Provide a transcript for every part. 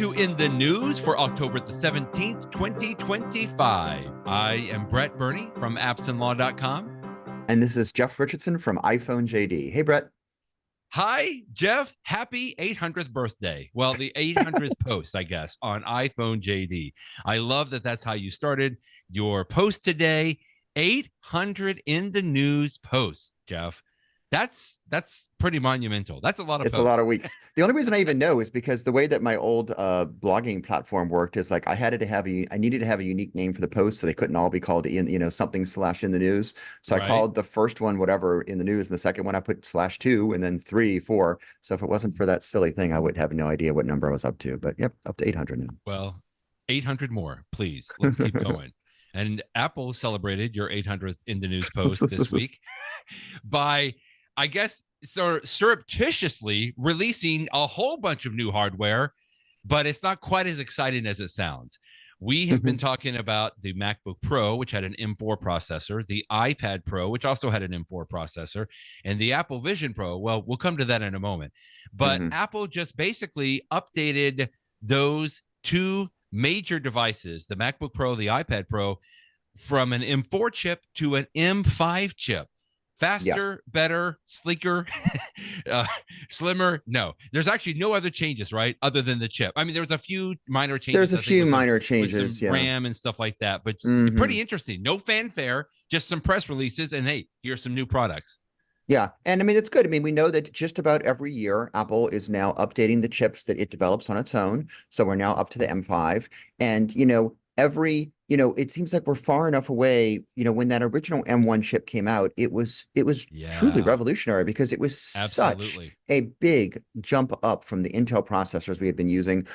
to In the News for October the 17th, 2025. I am Brett Burney from appsandlaw.com. And this is Jeff Richardson from iPhone JD. Hey, Brett. Hi, Jeff. Happy 800th birthday. Well, the 800th post, I guess, on iPhone JD. I love that that's how you started your post today. 800 In the News posts, Jeff. That's pretty monumental. That's a lot of It's posts. a lot of weeks. The only reason I even know is because the way that my old blogging platform worked is like I needed to have a unique name for the post, so they couldn't all be called something / in the news. So I called the first one whatever in the news, and the second one I put /2, and then 3, 4. So if it wasn't for that silly thing, I would have no idea what number I was up to. But yep, up to 800 now. Well, 800 more, please. Let's keep going. And Apple celebrated your 800th In the News post this week by, I guess, sort of surreptitiously releasing a whole bunch of new hardware, but it's not quite as exciting as it sounds. We have been talking about the MacBook Pro, which had an M4 processor, the iPad Pro, which also had an M4 processor, and the Apple Vision Pro. Well, we'll come to that in a moment. But Apple just basically updated those two major devices, the MacBook Pro, the iPad Pro, from an M4 chip to an M5 chip. Faster, better, sleeker, slimmer. No, there's actually no other changes, right? Other than the chip. I mean, there's a few minor changes. There's a few minor changes, with some RAM and stuff like that, but pretty interesting. No fanfare, just some press releases, and hey, here's some new products. Yeah. And I mean, it's good. I mean, we know that just about every year, Apple is now updating the chips that it develops on its own. So we're now up to the M5. And, it seems like we're far enough away. When that original M1 chip came out, it was truly revolutionary because it was such a big jump up from the Intel processors we had been using.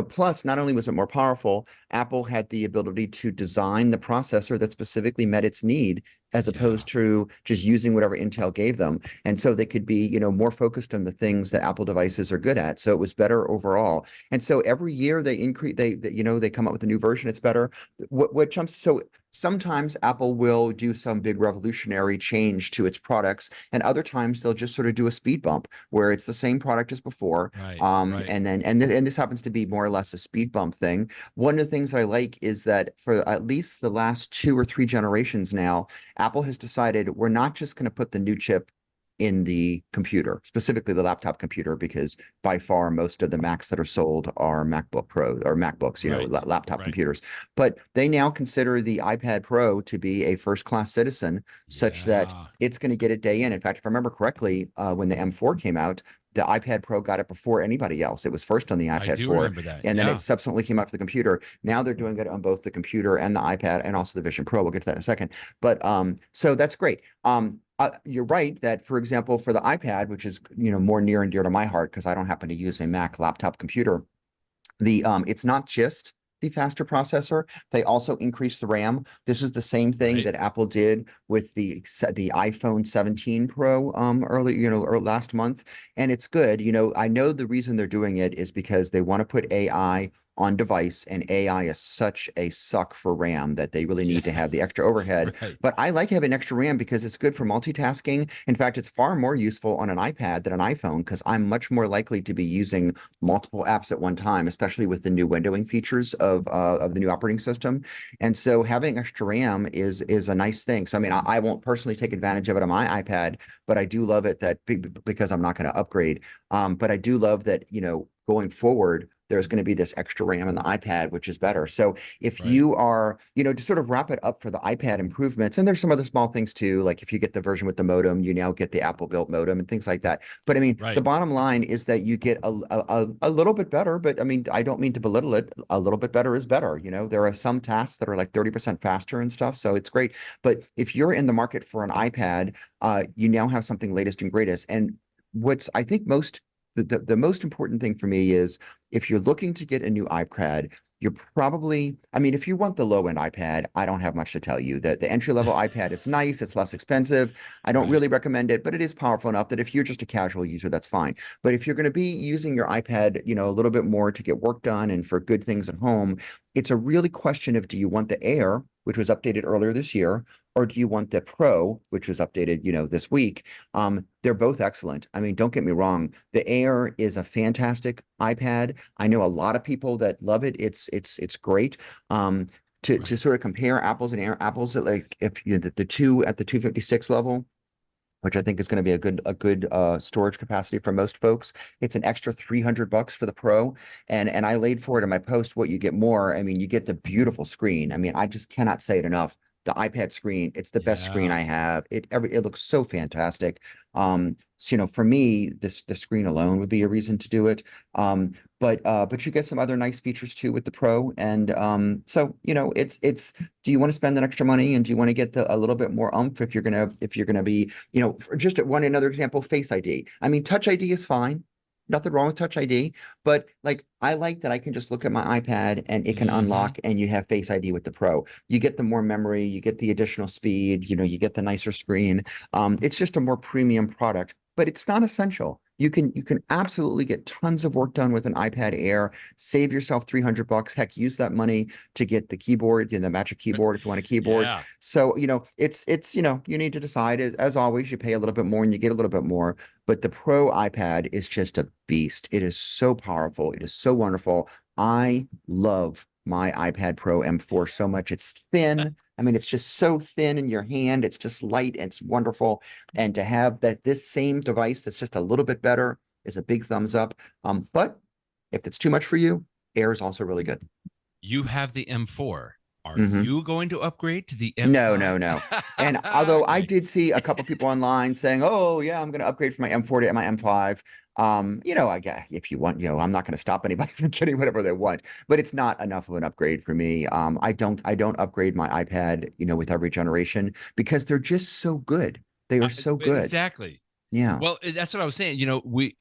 Plus, not only was it more powerful, Apple had the ability to design the processor that specifically met its need, as opposed to just using whatever Intel gave them. And so they could be, more focused on the things that Apple devices are good at. So it was better overall. And so every year they increase, they come up with a new version. It's better. What jumps? So sometimes Apple will do some big revolutionary change to its products, and other times they'll just sort of do a speed bump where it's the same product as before. And this happens to be more or less a speed bump thing. One of the things I like is that for at least the last 2 or 3 generations now, Apple has decided we're not just going to put the new chip in the computer, specifically the laptop computer, because by far most of the Macs that are sold are MacBook Pro or MacBooks, laptop computers. But they now consider the iPad Pro to be a first-class citizen, such that it's going to get a day in. In fact, if I remember correctly, when the M4 came out, the iPad Pro got it before anybody else. It was first on the iPad 4, and then it subsequently came out for the computer. Now they're doing it on both the computer and the iPad, and also the Vision Pro. We'll get to that in a second. But so that's great. You're right that, for example, for the iPad, which is more near and dear to my heart because I don't happen to use a Mac laptop computer, it's not just the faster processor. They also increase the RAM. This is the same thing that Apple did with the iPhone 17 Pro or last month, and it's good. I know the reason they're doing it is because they want to put AI on device, and AI is such a suck for RAM that they really need to have the extra overhead. But I like having extra RAM because it's good for multitasking. In fact, it's far more useful on an iPad than an iPhone because I'm much more likely to be using multiple apps at one time, especially with the new windowing features of the new operating system. And so having extra RAM is a nice thing. So I mean, I won't personally take advantage of it on my iPad, but I do love it because I'm not going to upgrade. But I do love that, going forward, there's going to be this extra RAM in the iPad, which is better. So if you are, to sort of wrap it up for the iPad improvements, and there's some other small things too, like if you get the version with the modem, you now get the Apple built modem and things like that. But I mean, the bottom line is that you get a little bit better, but I mean, I don't mean to belittle it. A little bit better is better. There are some tasks that are like 30% faster and stuff. So it's great. But if you're in the market for an iPad, you now have something latest and greatest. And what's, I think, the most important thing for me is if you're looking to get a new iPad, you're probably, if you want the low-end iPad, I don't have much to tell you. The entry-level iPad is nice. It's less expensive. I don't really recommend it, but it is powerful enough that if you're just a casual user, that's fine. But if you're going to be using your iPad, a little bit more to get work done and for good things at home, it's a really question of, do you want the Air, which was updated earlier this year, or do you want the Pro, which was updated, this week? They're both excellent. I mean, don't get me wrong. The Air is a fantastic iPad. I know a lot of people that love it. It's great. To sort of compare apples and apples, like if the two at the 256 level, which I think is going to be a good storage capacity for most folks. It's an extra $300 for the Pro, and I laid for it in my post. What you get more, I mean, you get the beautiful screen. I mean, I just cannot say it enough. The iPad screen, it's the best screen I have. It looks so fantastic. So for me, the screen alone would be a reason to do it. But you get some other nice features too with the Pro, and so it's do you want to spend that extra money, and do you want to get a little bit more oomph if you're gonna be for just another example, Face ID. I mean, Touch ID is fine. Nothing wrong with Touch ID, but like I like that I can just look at my iPad and it can unlock, and you have Face ID with the Pro. You get the more memory, you get the additional speed, you get the nicer screen. It's just a more premium product, but it's not essential. You can absolutely get tons of work done with an iPad Air, save yourself $300. Heck, use that money to get the keyboard, the Magic Keyboard if you want a keyboard. Yeah. So, it's you need to decide, as always, you pay a little bit more and you get a little bit more. But the Pro iPad is just a beast. It is so powerful. It is so wonderful. I love my iPad Pro M4 so much. It's thin. I mean, it's just so thin in your hand. It's just light. It's wonderful. And to have this same device that's just a little bit better is a big thumbs up. But if it's too much for you, Air is also really good. You have the M4. Are you going to upgrade to the M5? No. And although I did see a couple people online saying, "Oh yeah, I'm going to upgrade from my M4 to my M5." I guess if you want, I'm not going to stop anybody from getting whatever they want, but it's not enough of an upgrade for me. I don't upgrade my iPad, with every generation because they're just so good. They are so good. Exactly. Yeah. Well, that's what I was saying.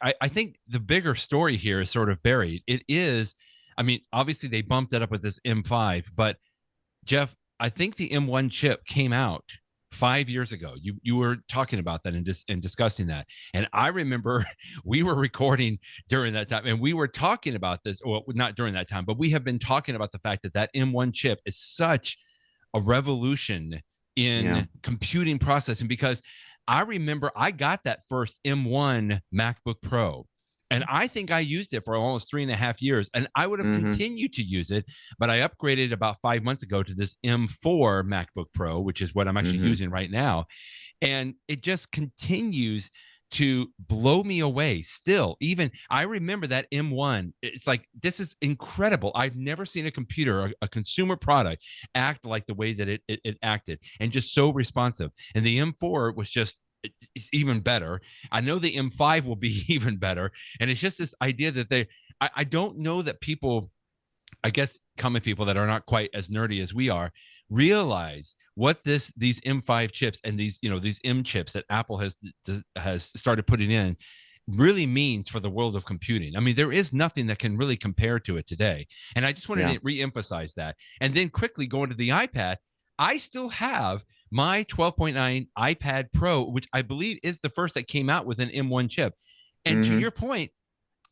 I think the bigger story here is sort of buried. It is, I mean, obviously they bumped it up with this M5, but Jeff, I think the M1 chip came out 5 years ago. You were talking about that and discussing that. And I remember we were recording during that time, and we were talking about this, well, not during that time, but we have been talking about the fact that M1 chip is such a revolution in computing processing, because I remember I got that first M1 MacBook Pro. And I think I used it for almost 3.5 years, and I would have continued to use it, but I upgraded about 5 months ago to this M4 MacBook Pro, which is what I'm actually using right now. And it just continues to blow me away still. Even I remember that M1, it's like, this is incredible. I've never seen a computer, a consumer product, act like the way that it acted, and just so responsive. And the M4 was just, it's even better. I know the M5 will be even better. And it's just this idea that I don't know that people, I guess common people that are not quite as nerdy as we are, realize what these M5 chips and these M chips that Apple has started putting in really means for the world of computing. I mean, there is nothing that can really compare to it today. And I just wanted to reemphasize that. And then quickly going to the iPad, I still have my 12.9 iPad Pro, which I believe is the first that came out with an M1 chip. And to your point,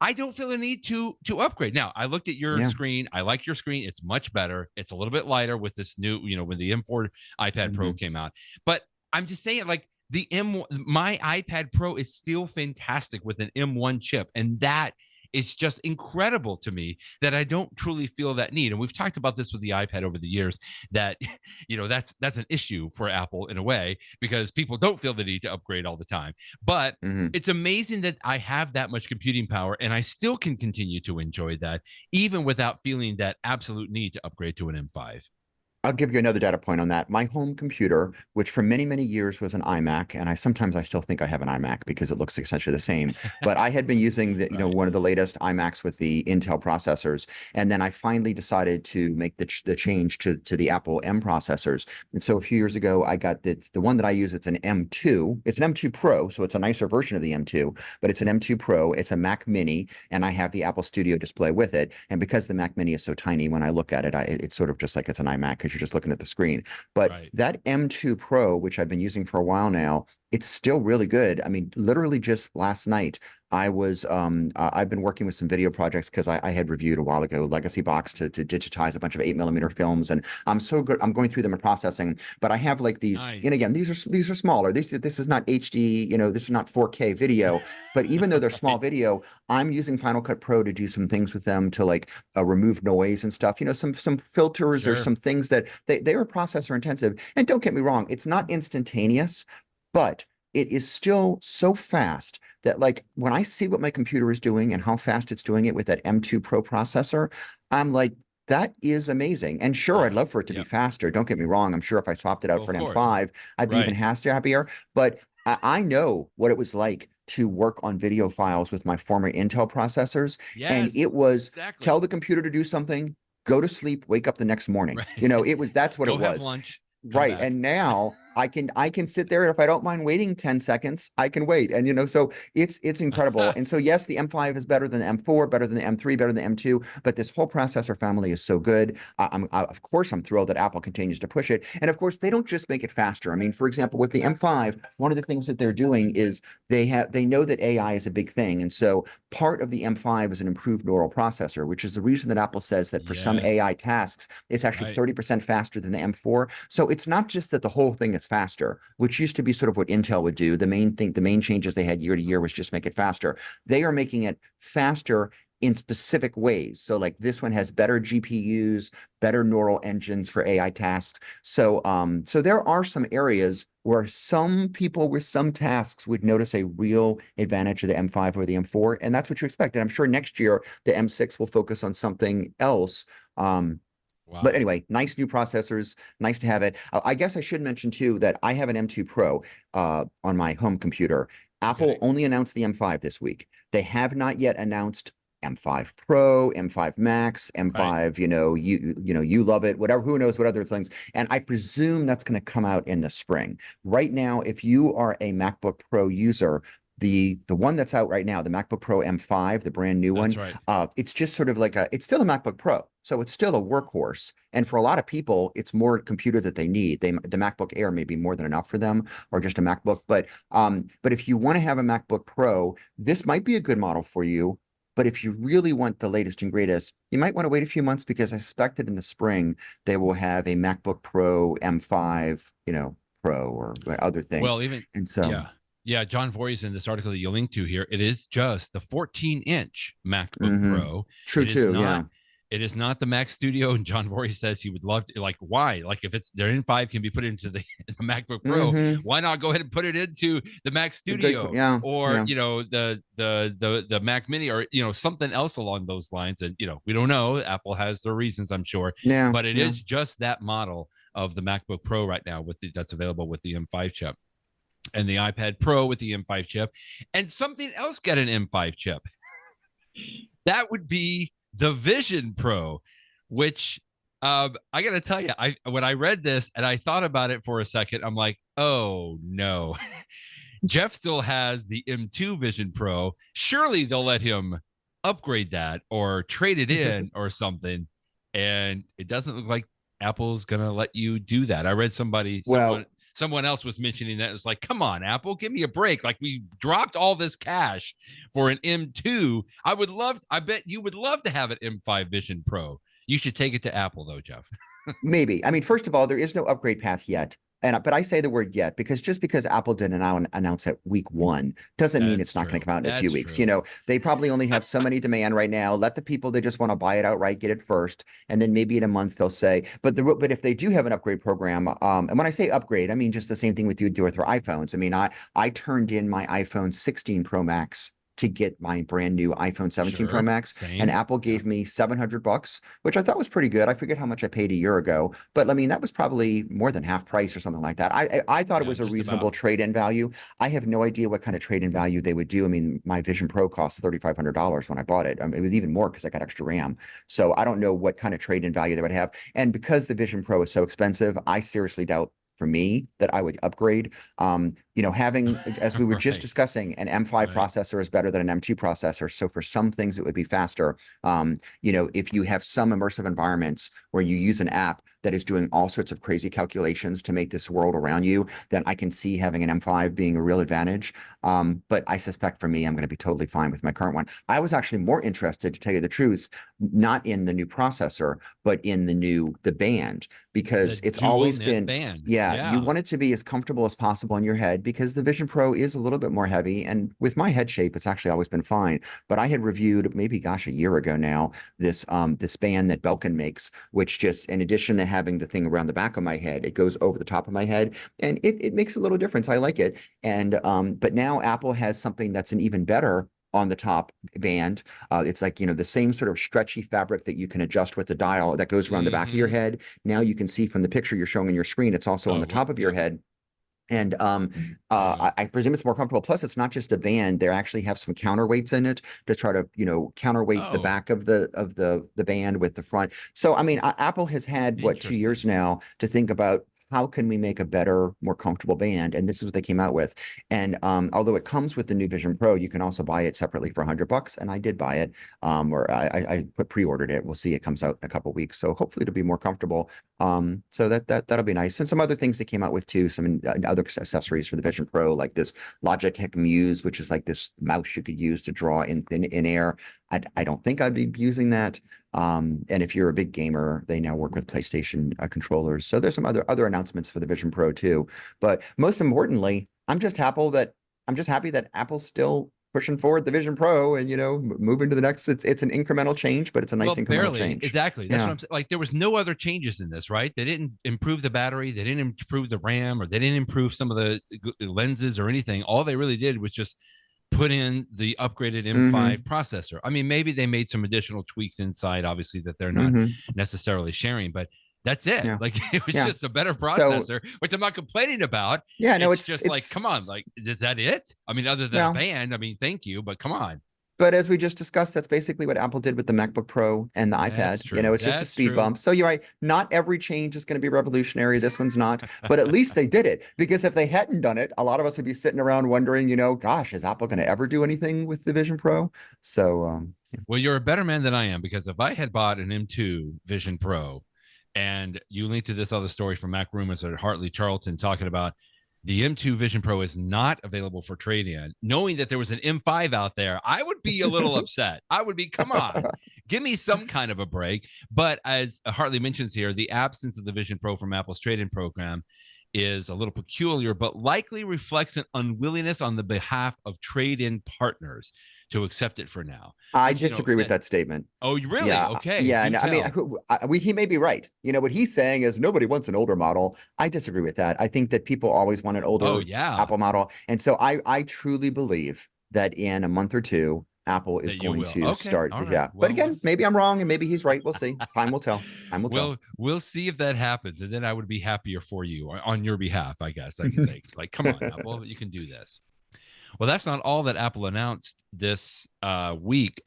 I don't feel a need to upgrade. Now, I looked at your screen. I like your screen. It's much better. It's a little bit lighter with this new, when the M4 iPad Pro came out. But I'm just saying, like, my iPad Pro is still fantastic with an M1 chip. And that is just incredible to me, that I don't truly feel that need. And we've talked about this with the iPad over the years, that that's an issue for Apple in a way, because people don't feel the need to upgrade all the time. But it's amazing that I have that much computing power, and I still can continue to enjoy that even without feeling that absolute need to upgrade to an M5. I'll give you another data point on that. My home computer, which for many, many years was an iMac, and I still think I have an iMac because it looks essentially the same. But I had been using one of the latest iMacs with the Intel processors, and then I finally decided to make the change to the Apple M processors. And so a few years ago, I got the one that I use. It's an M2. It's an M2 Pro, so it's a nicer version of the M2, but it's an M2 Pro. It's a Mac Mini, and I have the Apple Studio display with it. And because the Mac Mini is so tiny, when I look at it, it's sort of just like it's an iMac, because you're just looking at the screen. But that M2 Pro, which I've been using for a while now, it's still really good. I mean, literally just last night, I've been working with some video projects because I had reviewed a while ago Legacy Box to digitize a bunch of 8mm films, and I'm so good. I'm going through them and processing, but I have like these, and Nice. again, these are smaller. This is not HD, this is not 4K video, but even though they're small Right. video, I'm using Final Cut Pro to do some things with them to like remove noise and stuff, some filters or Sure. some things that they are processor intensive. And don't get me wrong, it's not instantaneous, but it is still so fast that like when I see what my computer is doing and how fast it's doing it with that M2 Pro processor, I'm like, that is amazing. And sure, I'd Yeah. love for it to be Yep. faster. Don't get me wrong. I'm sure if I swapped it out Well, for of an course. M5, I'd be even Right. happier. But I know what it was like to work on video files with my former Intel processors. And Yes. it was tell Exactly. the computer to do something, go to sleep, wake up the next morning. Right. That's what it Go have was. lunch. Come Right. back. And now I can sit there. If I don't mind waiting 10 seconds, I can wait. And so it's incredible. And so yes, the M5 is better than the M4, better than the M3, better than the M2, but this whole processor family is so good. Of course I'm thrilled that Apple continues to push it. And of course, they don't just make it faster. I mean, for example, with the M5, one of the things that they're doing is they know that AI is a big thing. And so part of the M5 is an improved neural processor, which is the reason that Apple says that for some Yes. AI tasks, it's actually Right. 30% faster than the M4. So it's not just that the whole thing is faster, which used to be sort of what Intel would do. The main changes they had year to year was just make it faster. They are making it faster in specific ways. So like this one has better GPUs, better neural engines for AI tasks. So there are some areas where some people with some tasks would notice a real advantage of the M5 or the M4, and that's what you expect. And I'm sure next year the M6 will focus on something else. But Wow. anyway, nice new processors. Nice to have it. I guess I should mention too that I have an M2 Pro on my home computer. Apple Okay. only announced the M5 this week. They have not yet announced M5 Pro, M5 Max, Right. M5, you love it, whatever, who knows what other things. And I presume that's going to come out in the spring. Right now, if you are a MacBook Pro user, the one that's out right now, the MacBook Pro M5, the brand new That's one, right. it's just sort of like it's still a MacBook Pro. So it's still a workhorse. And for a lot of people, it's more computer that they need. The MacBook Air may be more than enough for them or just a MacBook. But if you want to have a MacBook Pro, this might be a good model for you. But if you really want the latest and greatest, you might want to wait a few months because I suspect that in the spring they will have a MacBook Pro M5, Pro or other things. Well, even And so, yeah. Yeah, John Voorhees in this article that you link to here, it is just the 14-inch MacBook mhm. Pro. True It is too. not Yeah. it is not the Mac Studio. And John Voorhees says he would love to, like, why? Like if it's their M5 can be put into the, the MacBook Pro, Hmm. why not go ahead and put it into the Mac Good. Studio Yeah. or Yeah. the Mac Mini or something else along those lines? And we don't know. Apple has their reasons, I'm sure, Yeah. but it Yeah. is just that model of the MacBook Pro right now that's available with the M5 chip and the iPad Pro with the M5 chip, and something else got an M5 chip. That would be the Vision Pro, which I got to tell you, when I read this and I thought about it for a second, I'm like, oh no, Jeff still has the M2 Vision Pro. Surely they'll let him upgrade that or trade it in or something. And it doesn't look like Apple's gonna let you do that. I read Well, someone else was mentioning that. It's like, come on, Apple, give me a break. Like we dropped all this cash for an M2. I bet you would love to have an M5 Vision Pro. You should take it to Apple though, Jeff. maybe. I mean, first of all, there is no upgrade path yet. But I say the word yet because just because Apple didn't announce it week one doesn't mean That's it's not going to true. come out in a few That's weeks. true. They probably only have so many demand right now. Let the people that just want to buy it outright get it first, and then maybe in a month they'll say. But if they do have an upgrade program, and when I say upgrade, I mean just the same thing with you do with their iPhones. I mean, I turned in my iPhone 16 Pro Max to get my brand new iPhone 17 Pro Sure. Max, and Same. Apple Yeah. gave me $700, which I thought was pretty good. I forget how much I paid a year ago, but I mean that was probably more than half price or something like that. I thought it Yeah. was a Just about. reasonable trade-in value. I have no idea what kind of trade-in value they would do. I mean, my Vision Pro cost $3,500 when I bought it. It was even more because I got extra RAM. So I don't know what kind of trade-in value they would have. And because the Vision Pro is so expensive, I seriously doubt for me that I would upgrade. Having, as we were just Right. discussing, an M5 Right. processor is better than an M2 processor. So for some things, it would be faster. If you have some immersive environments where you use an app, that is doing all sorts of crazy calculations to make this world around you, then I can see having an M5 being a real advantage. But I suspect for me, I'm going to be totally fine with my current one. I was actually more interested, to tell you the truth, not in the new processor, but in the band, because it's always been band. Yeah, you want it to be as comfortable as possible in your head, because the Vision Pro is a little bit more heavy, and with my head shape, it's actually always been fine. But I had reviewed, maybe gosh, a year ago now, this band that Belkin makes, which just, in addition to having the thing around the back of my head, it goes over the top of my head, and it makes a little difference. I like it. And but now Apple has something that's an even better on the top band. It's like, the same sort of stretchy fabric that you can adjust with the dial that goes around the back of your head. Now you can see from the picture you're showing on your screen, it's also on the top of your head. And I presume it's more comfortable. Plus, it's not just a band; they actually have some counterweights in it to try to, counterweight the back of the band with the front. So, I mean, Apple has had 2 years now to think about how can we make a better, more comfortable band, and this is what they came out with. And although it comes with the new Vision Pro, you can also buy it separately for $100, and I did buy it, or I pre-ordered it. We'll see; it comes out in a couple of weeks, so hopefully it'll be more comfortable. So that'll be nice. And some other things they came out with too, some other accessories for the Vision Pro, like this Logitech Muse, which is like this mouse you could use to draw in air. I don't think I'd be using that. And if you're a big gamer, they now work with PlayStation controllers. So there's some other announcements for the Vision Pro too. But most importantly, I'm just happy that Apple's still pushing forward the Vision Pro and, moving to the next. It's an incremental change, but it's a nice incremental change. Exactly. That's what I'm saying. Like, there was no other changes in this, right? They didn't improve the battery, they didn't improve the RAM, or they didn't improve some of the lenses or anything. All they really did was just put in the upgraded M5 processor. I mean, maybe they made some additional tweaks inside, obviously, that they're not necessarily sharing, but that's it. Yeah. Like, it was just a better processor, which I'm not complaining about. Yeah, no, it's just like, come on, like, is that it? I mean, other than a band, I mean, thank you, but come on. But as we just discussed, that's basically what Apple did with the MacBook Pro and the iPad. It's just a speed bump. So you're right. Not every change is going to be revolutionary. This one's not. But at least they did it. Because if they hadn't done it, a lot of us would be sitting around wondering, gosh, is Apple going to ever do anything with the Vision Pro? So, Well, you're a better man than I am, because if I had bought an M2 Vision Pro, and you linked to this other story from MacRumors at Harley Charlton talking about the M2 Vision Pro is not available for trade-in, knowing that there was an M5 out there, I would be a little upset. I would be, come on, give me some kind of a break. But as Hartley mentions here, the absence of the Vision Pro from Apple's trade-in program is a little peculiar, but likely reflects an unwillingness on the behalf of trade-in partners to accept it for now. I disagree with that statement. Oh, really? Yeah, okay. Yeah, no, I mean, he may be right. What he's saying is nobody wants an older model. I disagree with that. I think that people always want an older Apple model. And so I truly believe that in a month or two, Apple is going to start. Right. Yeah. Well, but again, maybe I'm wrong and maybe he's right. We'll see. Time will tell. Time will tell. We'll see if that happens. And then I would be happier for you, on your behalf, I guess I could say. It's like, come on, Apple, you can do this. Well, that's not all that Apple announced this week.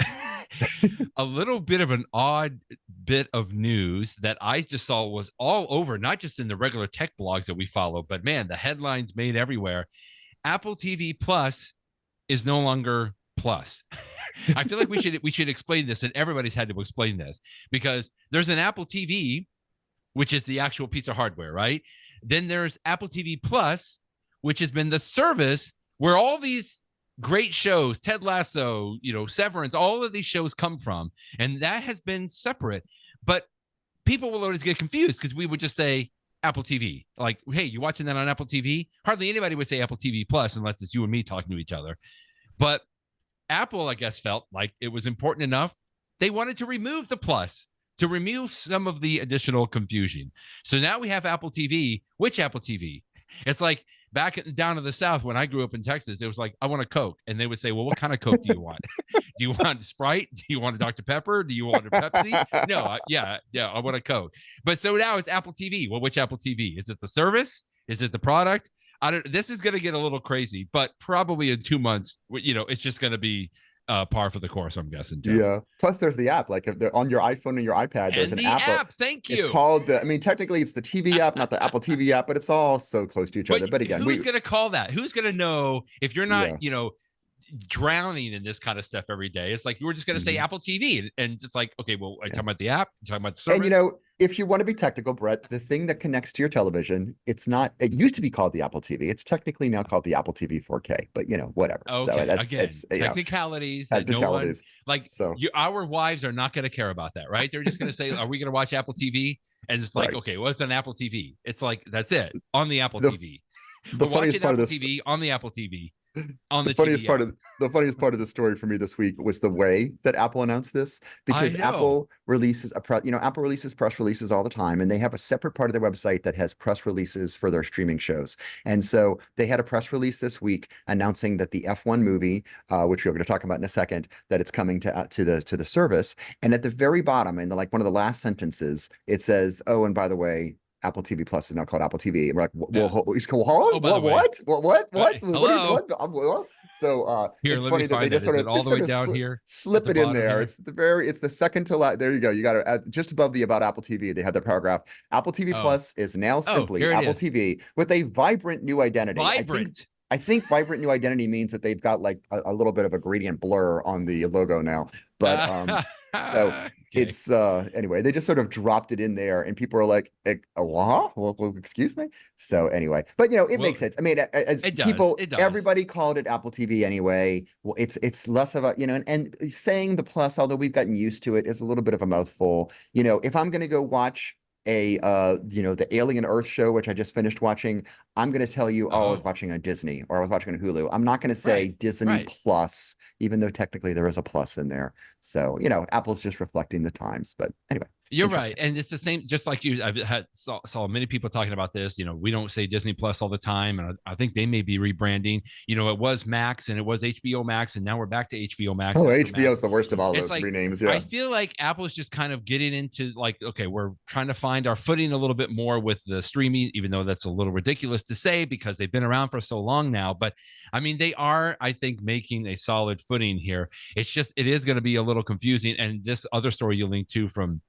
A little bit of an odd bit of news that I just saw was all over, not just in the regular tech blogs that we follow, but man, the headlines made everywhere. Apple TV Plus is no longer Plus. I feel like we should explain this, and everybody's had to explain this, because there's an Apple TV, which is the actual piece of hardware, right? Then there's Apple TV Plus, which has been the service where all these great shows, Ted Lasso, Severance, all of these shows come from, and that has been separate. But people will always get confused, because we would just say Apple TV. Like, hey, you watching that on Apple TV? Hardly anybody would say Apple TV Plus unless it's you and me talking to each other. But Apple, I guess, felt like it was important enough. They wanted to remove the Plus, to remove some of the additional confusion. So now we have Apple TV. Which Apple TV? It's like back down to the South, when I grew up in Texas, it was like, I want a Coke. And they would say, well, what kind of Coke do you want? Do you want Sprite? Do you want a Dr. Pepper? Do you want a Pepsi? No, I want a Coke. But so now it's Apple TV. Well, which Apple TV? Is it the service? Is it the product? This is going to get a little crazy, but probably in 2 months, it's just going to be par for the course, I'm guessing, Jeff. Yeah. Plus, there's the app. Like, if they're on your iPhone and your iPad, there's an app. Thank you. It's called technically it's the TV app, not the Apple TV app, but it's all so close to each other. But again, who's going to call that? Who's going to know if you're not, drowning in this kind of stuff every day. It's like you were just going to say Apple TV, and it's like, okay, well, are you talking about the app? You're talking about the service? And if you want to be technical, Brett, the thing that connects to your television, it used to be called the Apple TV. It's technically now called the Apple TV 4K, but whatever. Okay, So again, technicalities that no one our wives are not going to care about that, right? They're just going to say, "Are we going to watch Apple TV?" And it's like, okay, well, it's on Apple TV. It's like that's it on the Apple TV. The funniest part of this TV on the Apple TV. On the funniest part of the story for me this week was the way that Apple announced this, because Apple releases Apple releases press releases all the time, and they have a separate part of their website that has press releases for their streaming shows. And so they had a press release this week announcing that the F1 movie, which we're going to talk about in a second, that it's coming to the service. And at the very bottom, in one of the last sentences, it says, "Oh, and by the way, Apple TV Plus is now called Apple TV." And we're like, he's called, what? Hello? What? So here, it's let funny me that find they just it. sort Is of it all the way down here? Slip it in there. Here? It's the second to last. There you go. You got to just above the About Apple TV. They have the paragraph. Apple TV Plus is now simply Apple TV with a vibrant new identity. I think vibrant new identity means that they've got a little bit of a gradient blur on the logo now. But so it's anyway, they just sort of dropped it in there, and people are like, well, excuse me. So anyway, but it makes sense. I mean, as people, everybody called it Apple TV anyway. Well, it's less of a, and saying the plus, although we've gotten used to it, is a little bit of a mouthful. If I'm going to go watch the Alien Earth show, which I just finished watching, I'm going to tell you, I was watching on Disney or I was watching on Hulu. I'm not going to say Disney Plus, even though technically there is a plus in there. So, Apple's just reflecting the times. But anyway. You're right. And it's the same, just like you, I've saw many people talking about this. We don't say Disney Plus all the time. And I think they may be rebranding. It was Max and it was HBO Max. And now we're back to HBO Max. Oh, HBO is the worst of all those renames. Yeah. I feel like Apple's just kind of getting into okay, we're trying to find our footing a little bit more with the streaming, even though that's a little ridiculous to say because they've been around for so long now. But I mean, they are, I think, making a solid footing here. It is going to be a little confusing. And this other story you linked to from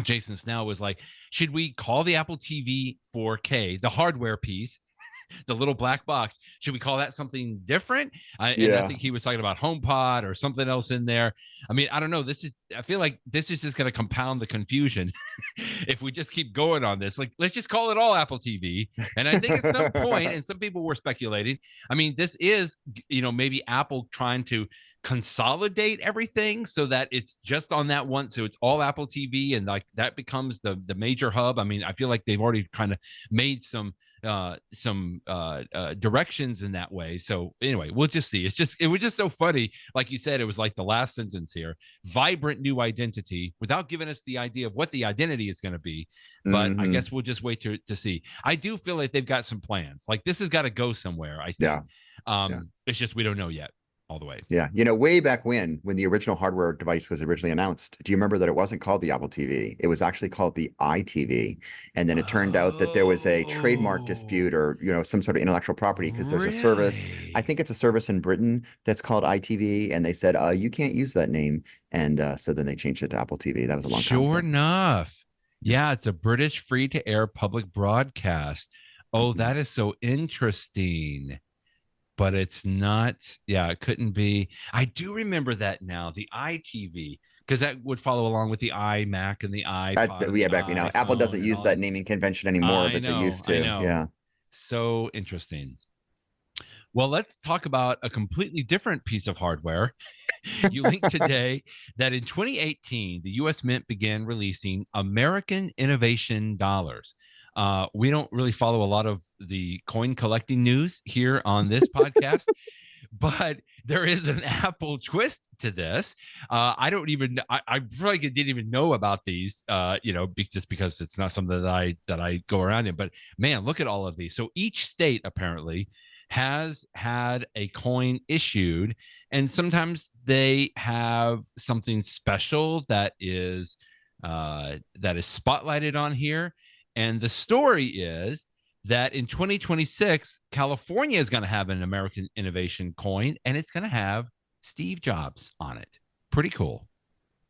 Jason Snell was like, should we call the Apple TV 4K, the hardware piece, the little black box, should we call that something different? And I think he was talking about HomePod or something else in there. I mean, I don't know. I feel like this is just going to compound the confusion if we just keep going on this. Let's just call it all Apple TV. And I think at some point, and some people were speculating, I mean, this is, maybe Apple trying to consolidate everything so that it's just on that one, so it's all Apple TV, and that becomes the major hub. I mean, I feel like they've already kind of made some directions in that way. So anyway, we'll just see. It was just so funny. Like you said, it was like the last sentence here: vibrant new identity, without giving us the idea of what the identity is going to be. But I guess we'll just wait to see. I do feel like they've got some plans. Like this has got to go somewhere, I think. It's just we don't know yet all the way. Yeah. Way back when the original hardware device was originally announced, do you remember that it wasn't called the Apple TV? It was actually called the iTV. And then it turned out that there was a trademark dispute or, some sort of intellectual property, because there's a service, I think it's a service in Britain that's called iTV. And they said, you can't use that name. And so then they changed it to Apple TV. That was a long time ago. Sure enough. Yeah. It's a British free to air public broadcast. Oh, that is so interesting. But it's not, it couldn't be. I do remember that now, the iTV, because that would follow along with the iMac and the iPod. Apple doesn't use that naming convention anymore, but they used to. Yeah. So interesting. Well, let's talk about a completely different piece of hardware. You linked today that in 2018, the U.S. Mint began releasing American Innovation Dollars. We don't really follow a lot of the coin collecting news here on this podcast, but there is an Apple twist to this. I really didn't even know about these, just because it's not something that I go around in. But man, look at all of these. So each state apparently has had a coin issued, and sometimes they have something special that is spotlighted on here. And the story is that in 2026, California is going to have an American Innovation coin, and it's going to have Steve Jobs on it. Pretty cool.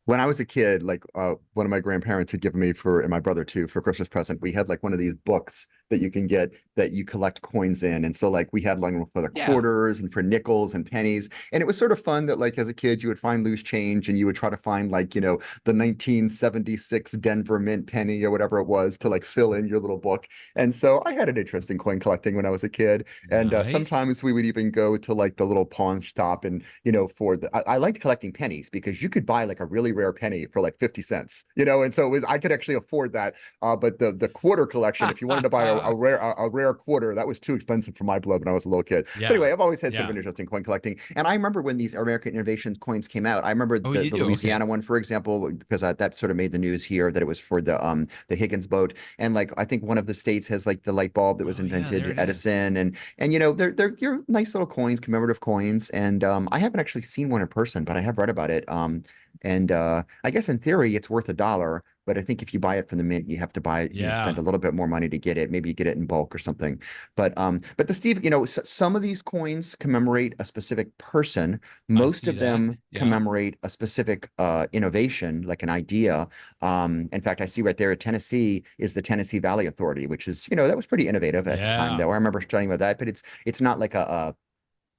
When I was a kid, one of my grandparents had given me and my brother too, for Christmas present, we had one of these books that you can get that you collect coins in. And so like we had like for the quarters and for nickels and pennies. And it was sort of fun that like as a kid, you would find loose change and you would try to find like, you know, the 1976 Denver Mint penny or whatever it was to like fill in your little book. And so I had an interest in coin collecting when I was a kid. And sometimes we would even go to like the little pawn shop and, you know, for the, I liked collecting pennies because you could buy like a really rare penny for like 50 cents, you know, and so it was, I could actually afford that. But the quarter collection, if you wanted to buy a rare quarter, that was too expensive for my blood when I was a little kid. But anyway, I've always had sort of an interest in coin collecting. And I remember when these American Innovations coins came out, I remember the Louisiana one, for example, because that sort of made the news here that it was for the Higgins boat. And like, I think one of the states has like the light bulb that was invented, Edison. And, you know, they're nice little coins, commemorative coins. And I haven't actually seen one in person, but I have read about it. And I guess in theory, it's worth $1. But I think if you buy it from the mint, you have to buy it, you know, spend a little bit more money to get it. Maybe you get it in bulk or something. But the Steve, you know, some of these coins commemorate a specific person. Most of them commemorate a specific innovation, like an idea. In fact, I see right there at Tennessee is the Tennessee Valley Authority, which is, you know, that was pretty innovative at the time, though. I remember studying about that, but it's not like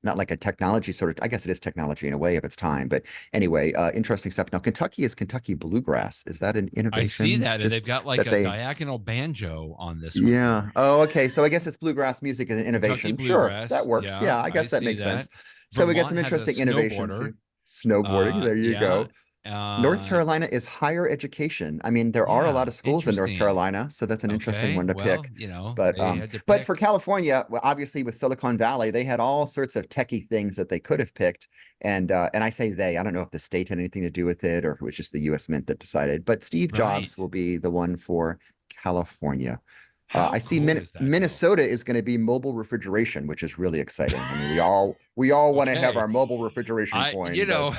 not like a technology sort of, I guess it is technology in a way of its time, but anyway, interesting stuff. Now, Kentucky is Kentucky Bluegrass. Is that an innovation? I see that, and they've got like a diagonal banjo on this one. Yeah. Oh, okay. So I guess it's bluegrass music as an innovation. Sure, that works. Yeah, I guess that makes sense. So we got some interesting innovations. Snowboarding. There you go. North Carolina is higher education. I mean, there are a lot of schools in North Carolina, so that's an interesting one to pick. You know, but for California, well, obviously with Silicon Valley, they had all sorts of techie things that they could have picked. And I say they, I don't know if the state had anything to do with it or if it was just the U.S. Mint that decided. But Steve Jobs will be the one for California. I see Minnesota is going to be mobile refrigeration, which is really exciting. I mean, we all want to have our mobile refrigeration coin. You know,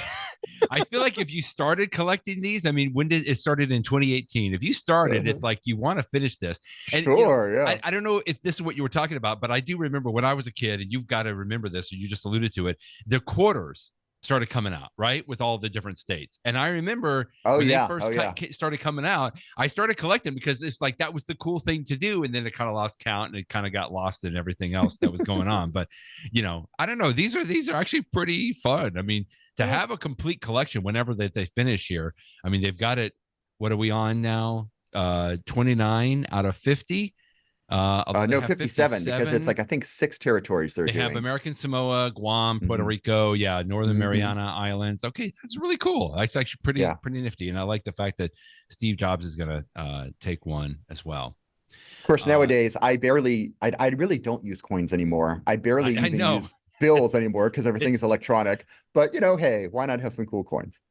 I feel like if you started collecting these, I mean, when did it started in 2018? If you started, it's like you want to finish this. And I don't know if this is what you were talking about, but I do remember when I was a kid, and you've got to remember this, or you just alluded to it, the quarters started coming out, right, with all the different states. And I remember when they first started coming out, I started collecting because it's like that was the cool thing to do. And then it kind of lost count and it kind of got lost in everything else that was going on. But, you know, I don't know. These are actually pretty fun. I mean, to have a complete collection whenever they finish here. I mean, they've got it. What are we on now? 29 out of 50. No, 57 because it's like I think 6 territories they have American Samoa, Guam, Puerto Rico, Northern Mariana Islands. Okay, that's really cool. That's actually pretty nifty, and I like the fact that Steve Jobs is going to take one as well. Of course, nowadays I really don't use coins anymore. I barely even use bills anymore because everything is electronic. But you know, hey, why not have some cool coins?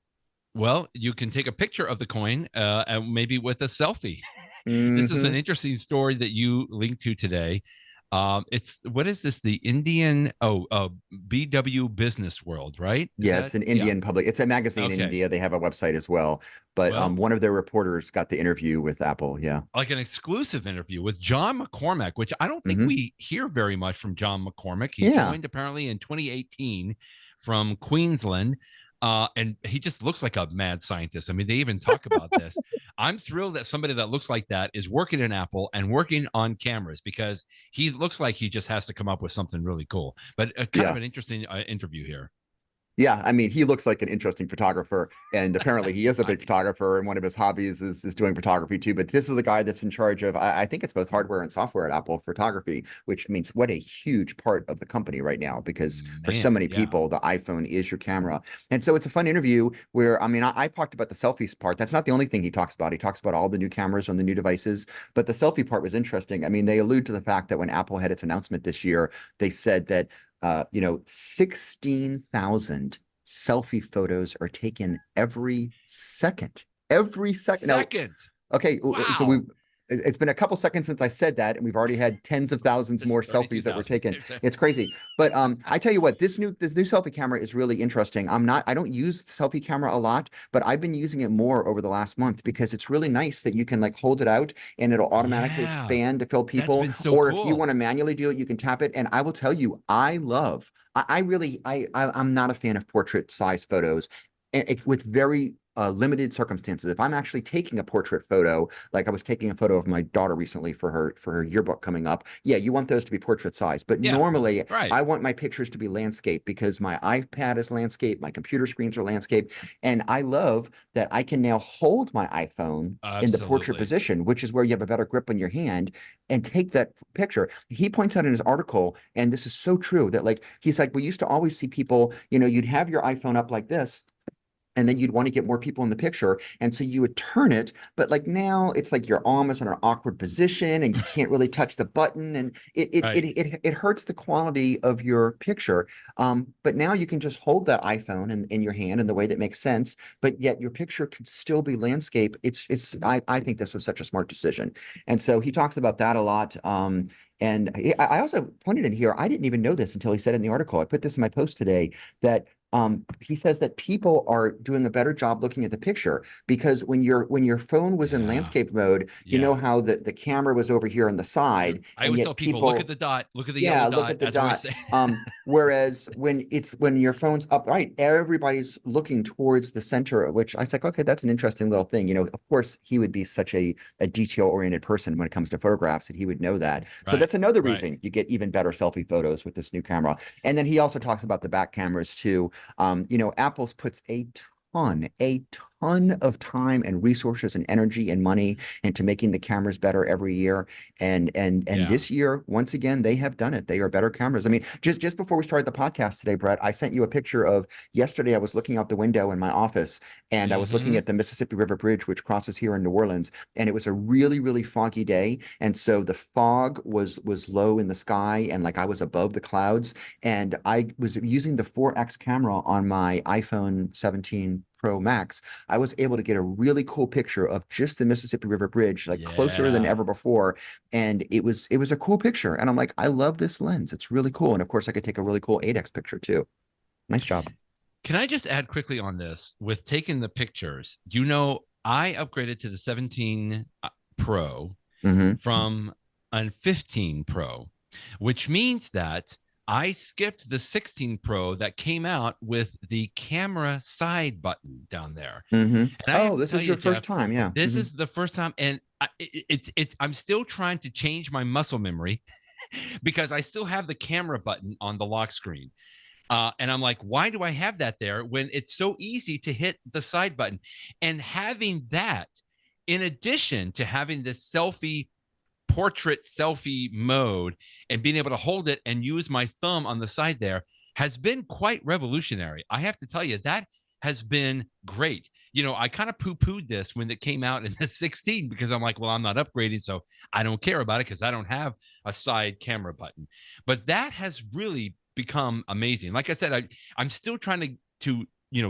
Well, you can take a picture of the coin, and maybe with a selfie. This is an interesting story that you linked to today. It's what is this? The Indian BW Businessworld, right? It's an Indian public. It's a magazine in India. They have a website as well. But one of their reporters got the interview with Apple. Yeah, like an exclusive interview with John McCormack, which I don't think we hear very much from John McCormack. He joined apparently in 2018 from Queensland. And he just looks like a mad scientist. I mean, they even talk about this. I'm thrilled that somebody that looks like that is working in Apple and working on cameras because he looks like he just has to come up with something really cool. But kind of an interesting interview here. Yeah, I mean, he looks like an interesting photographer, and apparently he is a big photographer, and one of his hobbies is doing photography too. But this is the guy that's in charge of, I think it's both hardware and software at Apple photography, which means what a huge part of the company right now, because for so many people, the iPhone is your camera. And so it's a fun interview where, I mean, I talked about the selfies part. That's not the only thing he talks about. He talks about all the new cameras on the new devices, but the selfie part was interesting. I mean, they allude to the fact that when Apple had its announcement this year, they said that 16,000 selfie photos are taken every second. Now, okay, wow. So it's been a couple seconds since I said that, and we've already had tens of thousands more selfies that were taken. It's crazy. But I tell you what, this new selfie camera is really interesting. I don't use the selfie camera a lot, but I've been using it more over the last month because it's really nice that you can like hold it out and it'll automatically expand to fill people. If you want to manually do it, you can tap it. And I will tell you, I'm not a fan of portrait size photos with very limited circumstances. If I'm actually taking a portrait photo, like I was taking a photo of my daughter recently for her yearbook coming up, yeah, you want those to be portrait size. But Yeah, normally, right. I want my pictures to be landscape because my iPad is landscape, my computer screens are landscape, and I love that I can now hold my iPhone in the portrait Absolutely. position, which is where you have a better grip on your hand and take that picture. He points out in his article, and this is so true, that like he's like, we used to always see people, you'd have your iPhone up like this, and then you'd want to get more people in the picture. And so you would turn it, but like now it's like your arm is in an awkward position and you can't really touch the button. And Right. it hurts the quality of your picture. But now you can just hold that iPhone in your hand in the way that makes sense, but yet your picture could still be landscape. I think this was such a smart decision. And so he talks about that a lot. I also pointed in here, I didn't even know this until he said in the article. I put this in my post today that he says that people are doing a better job looking at the picture because when your phone was in Yeah. landscape mode, you know Yeah. how the camera was over here on the Yep. side, I and always tell yet people, look at people, the dot, look at the yeah, yellow look dot. at the That's what I dot. say. Whereas when your phone's upright, everybody's looking towards the center, which I was like, okay, that's an interesting little thing. Of course, he would be such a detail-oriented person when it comes to photographs, and he would know that. So Right. that's another Right. reason you get even better selfie photos with this new camera. And then he also talks about the back cameras too. Apple's puts a ton of time and resources and energy and money into making the cameras better every year. And Yeah. this year, once again, they have done it. They are better cameras. I mean, just before we started the podcast today, Brett, I sent you a picture of yesterday. I was looking out the window in my office and I was looking Hmm. at the Mississippi River Bridge, which crosses here in New Orleans, and it was a really, really foggy day. And so the fog was low in the sky and like I was above the clouds. And I was using the 4X camera on my iPhone 17 Pro Max. I was able to get a really cool picture of just the Mississippi River Bridge, like closer than Yeah. ever before. And it was a cool picture. And I'm like, I love this lens. It's really cool. And of course, I could take a really cool 8X picture too. Nice job. Can I just add quickly on this with taking the pictures? I upgraded to the 17 Pro Hmm. from a 15 Pro, which means that I skipped the 16 Pro that came out with the camera side button down there. Hmm. And I have Oh, to this tell is you, your first Jeff, time. Yeah. this Hmm. is the first time, and I'm still trying to change my muscle memory because I still have the camera button on the lock screen. And I'm like, why do I have that there when it's so easy to hit the side button? And having that, in addition to having this portrait selfie mode and being able to hold it and use my thumb on the side there, has been quite revolutionary. I have to tell you, that has been great. I kind of poo-pooed this when it came out in the 16 because I'm like, well, I'm not upgrading, so I don't care about it because I don't have a side camera button. But that has really become amazing. Like I said, I'm still trying to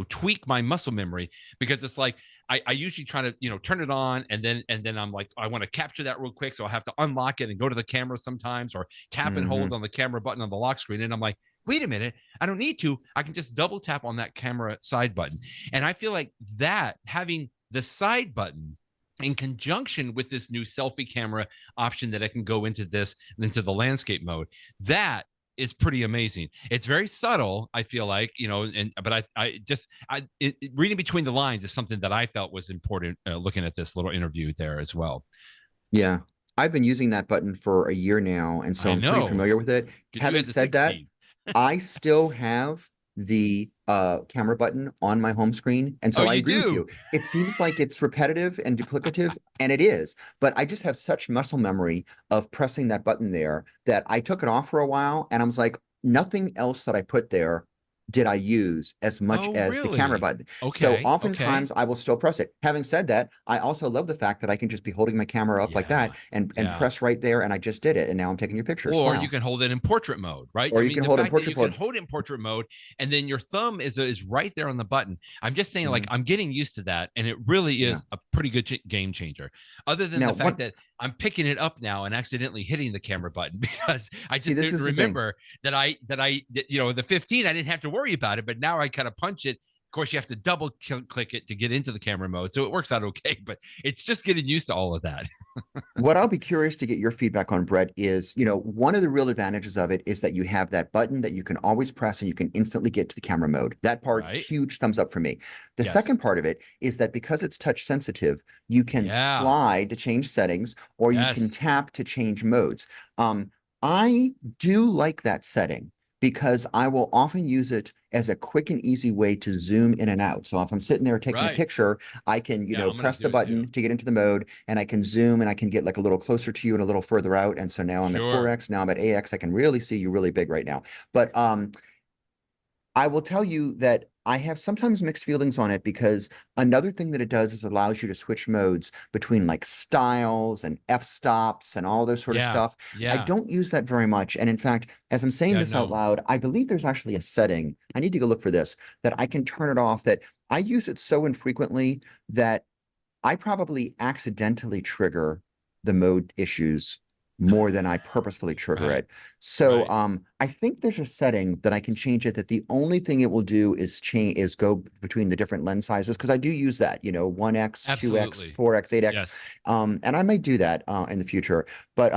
tweak my muscle memory because it's like I usually try to turn it on and then I'm like, I want to capture that real quick, so I have to unlock it and go to the camera sometimes, or tap and hold Hmm. on the camera button on the lock screen, and I'm like, wait a minute, I don't need to. I can just double tap on that camera side button. And I feel like that, having the side button in conjunction with this new selfie camera option that I can go into the landscape mode, that is pretty amazing. It's very subtle, I feel like, but reading between the lines is something that I felt was important, looking at this little interview there as well. Yeah. I've been using that button for a year now, and so I I'm pretty know, familiar with it. because you Having had the said that, 16. I still have the camera button on my home screen. And Oh, so I you agree with do? you. It seems like it's repetitive and duplicative, and it is. But I just have such muscle memory of pressing that button there that I took it off for a while and I was like, nothing else that I put there did I use as much Oh, as the camera really? button. So Okay, okay. oftentimes I will still press it. Having said that, I also love the fact that I can just be holding my camera up like Yeah, that and yeah. press right there, and I just did it. And now I'm taking your picture. Or you Smile. can hold it in portrait mode, right? Or I you mean, can the hold in fact that you portrait can mode. hold it in portrait mode and then your thumb is right there on the button. I'm just saying, like, Mhm. I'm getting used to that, and it really Yeah. is a pretty good game changer. Other than Now, the fact what? that I'm picking it up now and accidentally hitting the camera button because I See, just this didn't is the thing. remember the 15 I didn't have to worry about it, but now I kind of punch it. Of course, you have to double click it to get into the camera mode, so it works out okay. But it's just getting used to all of that. What I'll be curious to get your feedback on, Brett, is, one of the real advantages of it is that you have that button that you can always press and you can instantly get to the camera mode. That part, Right? huge thumbs up for me. The Yes. second part of it is that because it's touch sensitive, you can Yeah. slide to change settings or you can Yes. tap to change modes. I do like that setting because I will often use it as a quick and easy way to zoom in and out. So if I'm sitting there taking a Right. picture, I can, Yeah, I'm gonna press the do it too. button to get into the mode and I can zoom and I can get like a little closer to you and a little further out. And so now I'm at Sure. 4x, now I'm at AX. I can really see you really big right now. But I will tell you that I have sometimes mixed feelings on it because another thing that it does is allows you to switch modes between like styles and f-stops and all those sort of Yeah. stuff. I Yeah. don't use that very much. And in fact, as I'm saying Yeah, this out no. loud, I believe there's actually a setting, I need to go look for this, that I can turn it off, that I use it so infrequently that I probably accidentally trigger the mode issues more than I purposefully trigger Right. it. So Right. I think there's a setting that I can change it that the only thing it will do is go between the different lens sizes because I do use that, 1x, 2x, Absolutely. 4x, 8x. Yes. And I might do that in the future. But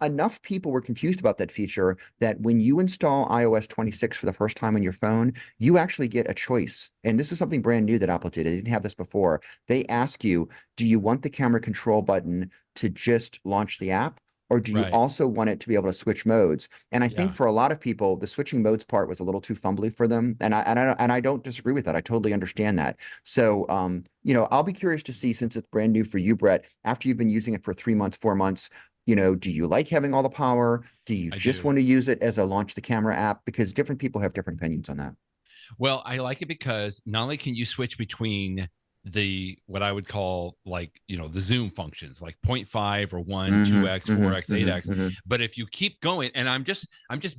enough people were confused about that feature that when you install iOS 26 for the first time on your phone, you actually get a choice. And this is something brand new that Apple did. They didn't have this before. They ask you, do you want the camera control button to just launch the app? Or do you Right. also want it to be able to switch modes? And I think Yeah. for a lot of people, the switching modes part was a little too fumbly for them. And I don't disagree with that. I totally understand that. So I'll be curious to see, since it's brand new for you, Brett, after you've been using it for 3 months, 4 months, do you like having all the power? Do you I just do. want to use it as a launch the camera app? Because different people have different opinions on that. Well, I like it because not only can you switch between the what I would call like, the zoom functions like 0.5 or 1, Mm-hmm, 2x, mm-hmm, 4x, mm-hmm, 8x, mm-hmm, but if you keep going and I'm just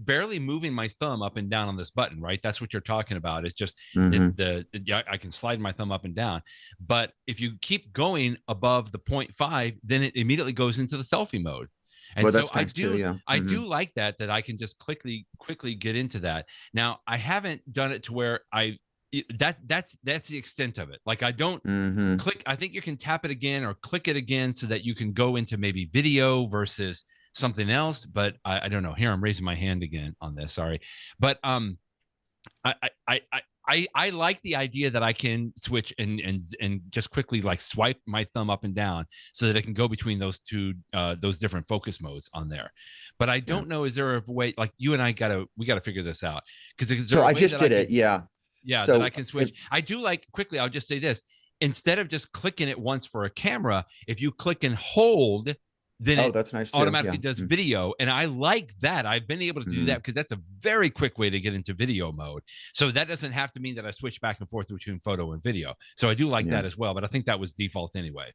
barely moving my thumb up and down on this button, right? That's what you're talking about. It's just mm-hmm. it's the yeah, I can slide my thumb up and down. But if you keep going above the 0.5, then it immediately goes into the selfie mode. And Well, so that's I nice too. do Yeah. I Mm-hmm. do like that I can just quickly get into that. Now, I haven't done it to where that's the extent of it. Like I don't Mm-hmm. click. I think you can tap it again or click it again so that you can go into maybe video versus something else. But I don't know. Here, I'm raising my hand again on this. Sorry, but I I I. I like the idea that I can switch and just quickly like swipe my thumb up and down so that I can go between those different focus modes on there. But I Yeah. don't know, is there a way like you and I gotta figure this out? Because is there So a I way just that I did it. can Yeah. that I So can switch? it, I do like quickly, I'll just say this. Instead of just clicking it once for a camera, if you click and hold, then oh, it that's nice too. automatically Yeah. does video. And I like that. I've been able to do Mm-hmm. that because that's a very quick way to get into video mode. So that doesn't have to mean that I switch back and forth between photo and video. So I do like Yeah. that as well. But I think that was default anyway.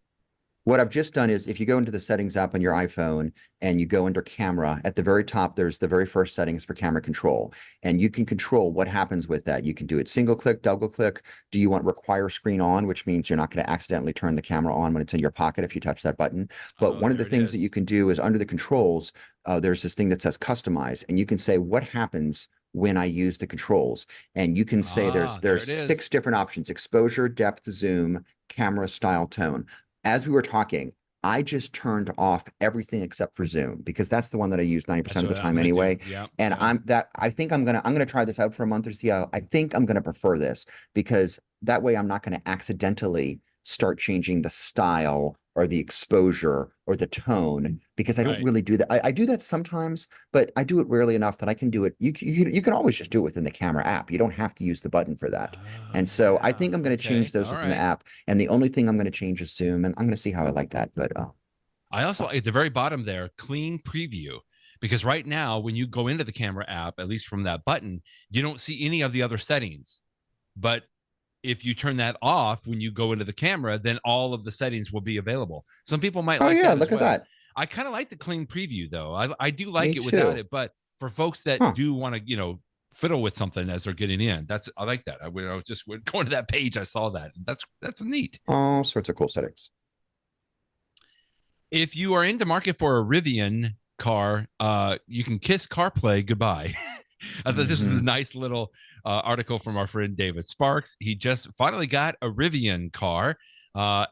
What I've just done is if you go into the settings app on your iPhone and you go under camera, at the very top, there's the very first settings for camera control. And you can control what happens with that. You can do it single click, double click. Do you want require screen on, which means you're not going to accidentally turn the camera on when it's in your pocket if you touch that button. But Oh, one of the there it things that you is. can do is under the controls, there's this thing that says customize, and you can say what happens when I use the controls. And you can say Ah, there there's it six is. different options: exposure, depth, zoom, camera, style, tone. As we were talking, I just turned off everything except for Zoom because that's the one that I use That's 90% of the what I'm time gonna do. anyway. Yeah, And yeah. I think I'm gonna try this out for a month or see how I think I'm gonna prefer this because that way I'm not gonna accidentally start changing the style or the exposure or the tone because I don't Right. really do that. I do that sometimes, but I do it rarely enough that I can do it. You can always just do it within the camera app. You don't have to use the button for that. Oh, And so I yeah. think I'm going to change Okay. those All within the right. app. And the only thing I'm going to change is Zoom, and I'm going to see how I like that. But I also at the very bottom there, clean preview. Because right now, when you go into the camera app, at least from that button, you don't see any of the other settings. But if you turn that off when you go into the camera, then all of the settings will be available. Some people might oh like yeah, that as look at well. that. I kind of like the clean preview though. I do Me like it without too. it, but for folks that Huh. do want to, fiddle with something as they're getting in, I like that. I was just going to that page, I saw that. That's neat. All sorts of cool settings. If you are in the market for a Rivian car, you can kiss CarPlay goodbye. I thought this was a Hmm. nice little article from our friend David Sparks. He just finally got a Rivian car.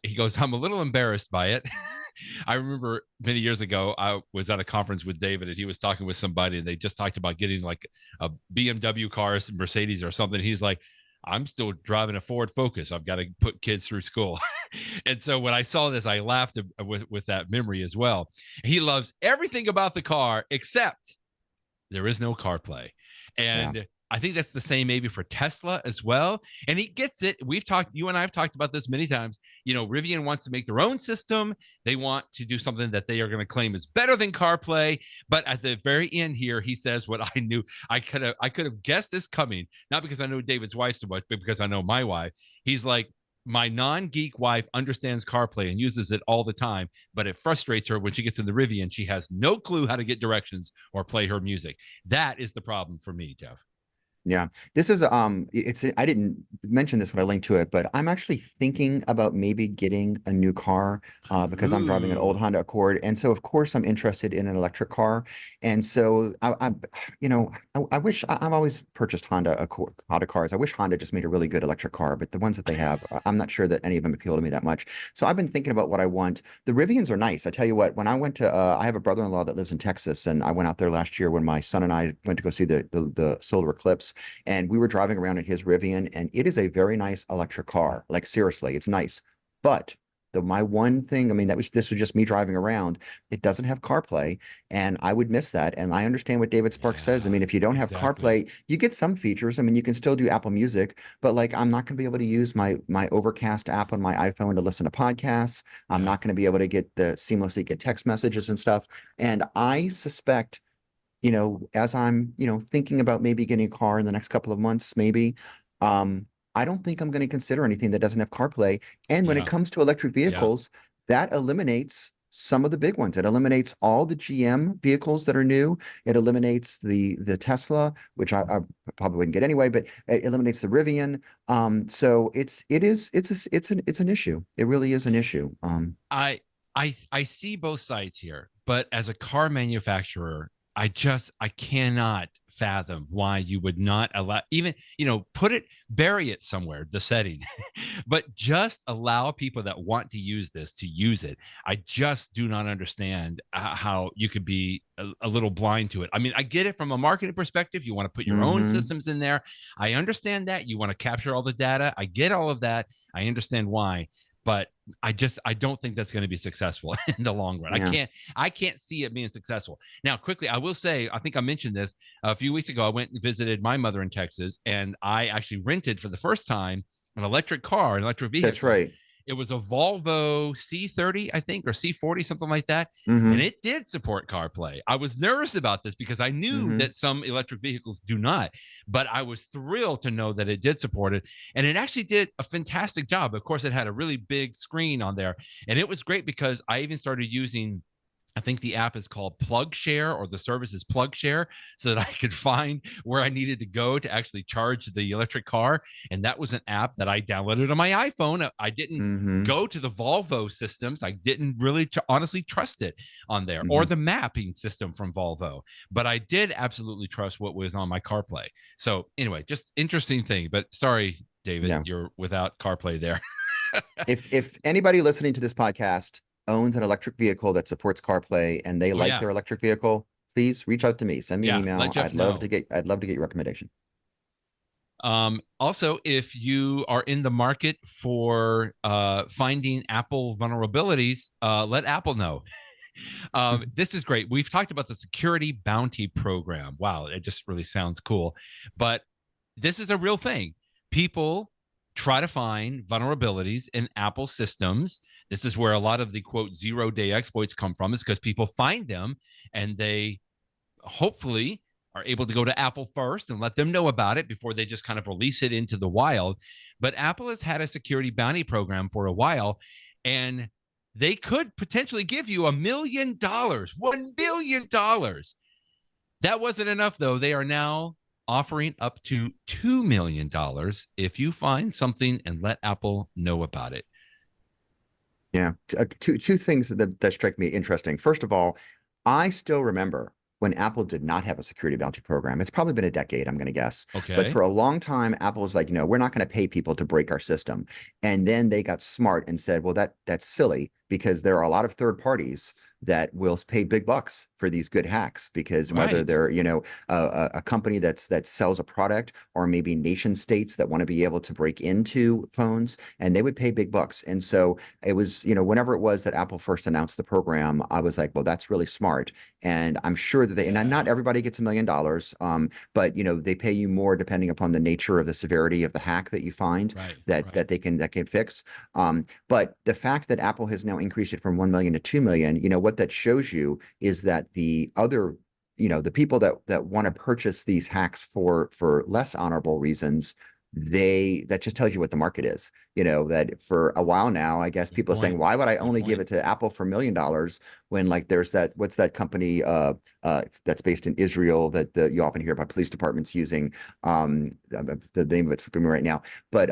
He goes, I'm a little embarrassed by it. I remember many years ago, I was at a conference with David, and he was talking with somebody, and they just talked about getting like a BMW car, Mercedes or something. He's like, I'm still driving a Ford Focus. I've got to put kids through school. And so when I saw this, I laughed with that memory as well. He loves everything about the car except there is no CarPlay. And I think that's the same maybe for Tesla as well. And he gets it. You and I have talked about this many times. Rivian wants to make their own system. They want to do something that they are going to claim is better than CarPlay. But at the very end here, he says what I knew. I could have guessed this coming, not because I know David's wife so much, but because I know my wife. He's like, my non-geek wife understands CarPlay and uses it all the time, but it frustrates her when she gets in the Rivian. She has no clue how to get directions or play her music. That is the problem for me, Jeff. Yeah, this is I didn't mention this when I linked to it, but I'm actually thinking about maybe getting a new car because I'm driving an old Honda Accord, and so of course I'm interested in an electric car, and so I wish I've always purchased Honda cars. I wish Honda just made a really good electric car, but the ones that they have, I'm not sure that any of them appeal to me that much. So I've been thinking about what I want. The Rivians are nice. I tell you what, when I went to I have a brother-in-law that lives in Texas, and I went out there last year when my son and I went to go see the solar eclipse. And we were driving around in his Rivian, and it is a very nice electric car. Like seriously, it's nice. But my one thing, I mean, this was just me driving around. It doesn't have CarPlay, and I would miss that. And I understand what David Sparks says. I mean, if you don't have CarPlay, you get some features. I mean, you can still do Apple Music, but like I'm not going to be able to use my Overcast app on my iPhone to listen to podcasts. I'm not going to be able to seamlessly get text messages and stuff. And I suspect, as I'm, thinking about maybe getting a car in the next couple of months, maybe, I don't think I'm going to consider anything that doesn't have CarPlay. And when it comes to electric vehicles, that eliminates some of the big ones. It eliminates all the GM vehicles that are new. It eliminates the Tesla, which I probably wouldn't get anyway, but it eliminates the Rivian. So it's an issue. It really is an issue. I see both sides here, but as a car manufacturer, I cannot fathom why you would not allow, even, bury it somewhere, the setting, but just allow people that want to use this to use it. I just do not understand how you could be a little blind to it. I mean, I get it from a marketing perspective. You want to put your own systems in there. I understand that. You want to capture all the data. I get all of that. I understand why. But I don't think that's going to be successful in the long run. Yeah. I can't see it being successful. Now, quickly, I will say, I think I mentioned this a few weeks ago. I went and visited my mother in Texas, and I actually rented for the first time an electric car, an electric vehicle. That's right. It was a Volvo C30, I think, or C40, something like that. And it did support CarPlay. I was nervous about this because I knew that some electric vehicles do not, but I was thrilled to know that it did support it. And it actually did a fantastic job. Of course, it had a really big screen on there. And it was great because I even started using, I think the app is called Plug Share, or the service is Plug Share, so that I could find where I needed to go to actually charge the electric car. And that was an app that I downloaded on my iPhone. I didn't go to the Volvo systems. I didn't really honestly trust it on there, or the mapping system from Volvo. But I did absolutely trust what was on my CarPlay. So anyway, just interesting thing. But sorry, David, you're without CarPlay there. If anybody listening to this podcast owns an electric vehicle that supports CarPlay and they their electric vehicle, please reach out to me. Send me an email. I'd love to get your recommendation. Also, if you are in the market for finding Apple vulnerabilities, let Apple know. This is great. We've talked about the security bounty program. Wow, it just really sounds cool. But this is a real thing. People try to find vulnerabilities in Apple systems. This is where a lot of the, quote, zero-day exploits come from, is because people find them and they hopefully are able to go to Apple first and let them know about it before they just kind of release it into the wild. But Apple has had a security bounty program for a while, and they could potentially give you $1 million, $1 billion. That wasn't enough, though. They are now offering up to $2 million if you find something and let Apple know about it. Yeah, two things that strike me interesting. First of all, I still remember when Apple did not have a security bounty program. It's probably been a decade, I'm going to guess. Okay. But for a long time, Apple was like, we're not going to pay people to break our system. And then they got smart and said, well, that's silly. because there are a lot of third parties that will pay big bucks for these good hacks, because whether Right. they're, a company that sells a product, or maybe nation states that want to be able to break into phones, and they would pay big bucks. And so it was, whenever it was that Apple first announced the program, I was like, well, that's really smart. And I'm sure that and not Yeah. everybody gets $1 million. But they pay you more depending upon the nature of the severity of the hack that you find Right. that Right. that can fix. But the fact that Apple has now increased it from 1 million to 2 million, what that shows you is that the other, the people that want to purchase these hacks for less honorable reasons, that just tells you what the market is. That for a while now, I guess Good people are saying, point. why would I Good only give point. it to Apple for $1 million when, like, there's what's that company that's based in Israel that you often hear about police departments using, the name of it's slipping me right now, but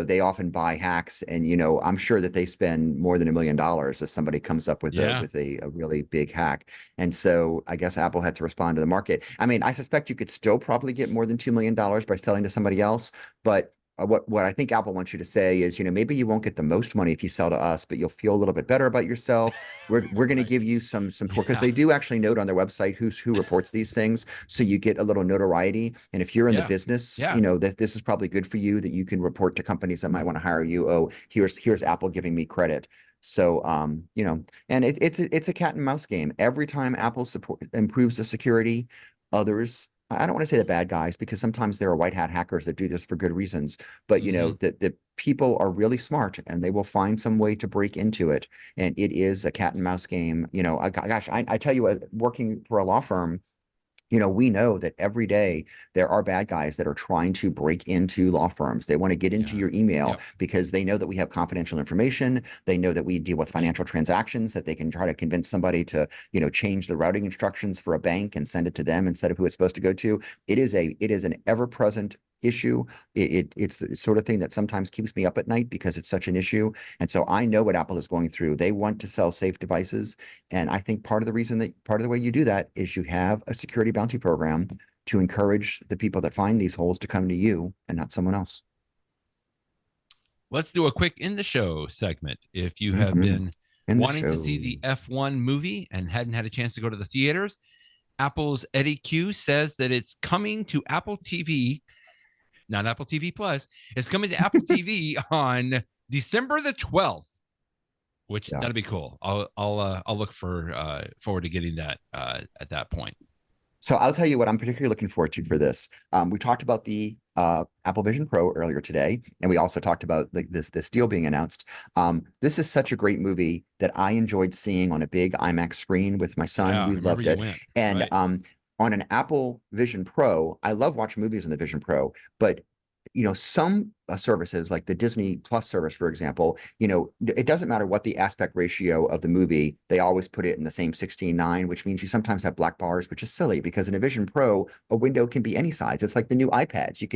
they often buy hacks, and I'm sure that they spend more than $1 million if somebody comes up with Yeah. a really big hack. And so I guess Apple had to respond to the market. I mean, I suspect you could still probably get more than $2 million by selling to somebody else, but what I think Apple wants you to say is, maybe you won't get the most money if you sell to us, but you'll feel a little bit better about yourself. We're going to Right. give you some because Yeah. they do actually note on their website who reports these things, so you get a little notoriety. And if you're in the Yeah. business, Yeah. that this is probably good for you, that you can report to companies that might want to hire you. Oh, here's Apple giving me credit. So, and it's a cat and mouse game. Every time Apple improves the security, others, I don't want to say the bad guys, because sometimes there are white hat hackers that do this for good reasons, but Hmm. the people are really smart, and they will find some way to break into it. And it is a cat and mouse game. Gosh, I tell you what, working for a law firm, we know that every day there are bad guys that are trying to break into law firms. They want to get into Yeah. your email Yep. because they know that we have confidential information. They know that we deal with Right. financial transactions, that they can try to convince somebody to, change the routing instructions for a bank and send it to them instead of who it's supposed to go to. It is an ever-present issue. It's the sort of thing that sometimes keeps me up at night because it's such an issue. And so I know what Apple is going through. They want to sell safe devices. And I think part of the way you do that is you have a security bounty program to encourage the people that find these holes to come to you and not someone else. Let's do a quick in the show segment. If you have Mhm. been In the wanting to show. see the F1 movie and hadn't had a chance to go to the theaters, Apple's Eddie Q says that it's coming to Apple TV, not Apple TV Plus. It's coming to Apple TV on December the 12th, which Yeah. that'll be cool. I'll look forward to getting that at that point. So I'll tell you what I'm particularly looking forward to for this. We talked about the Apple Vision Pro earlier today, and we also talked about this deal being announced. This is such a great movie that I enjoyed seeing on a big IMAX screen with my son. Yeah, I We remember loved you it. went. And Right. on an Apple Vision Pro, I love watching movies on the Vision Pro, but some services like the Disney Plus service, for example, it doesn't matter what the aspect ratio of the movie, they always put it in the same 16:9, which means you sometimes have black bars, which is silly because in a Vision Pro, a window can be any size. It's like the new iPads. You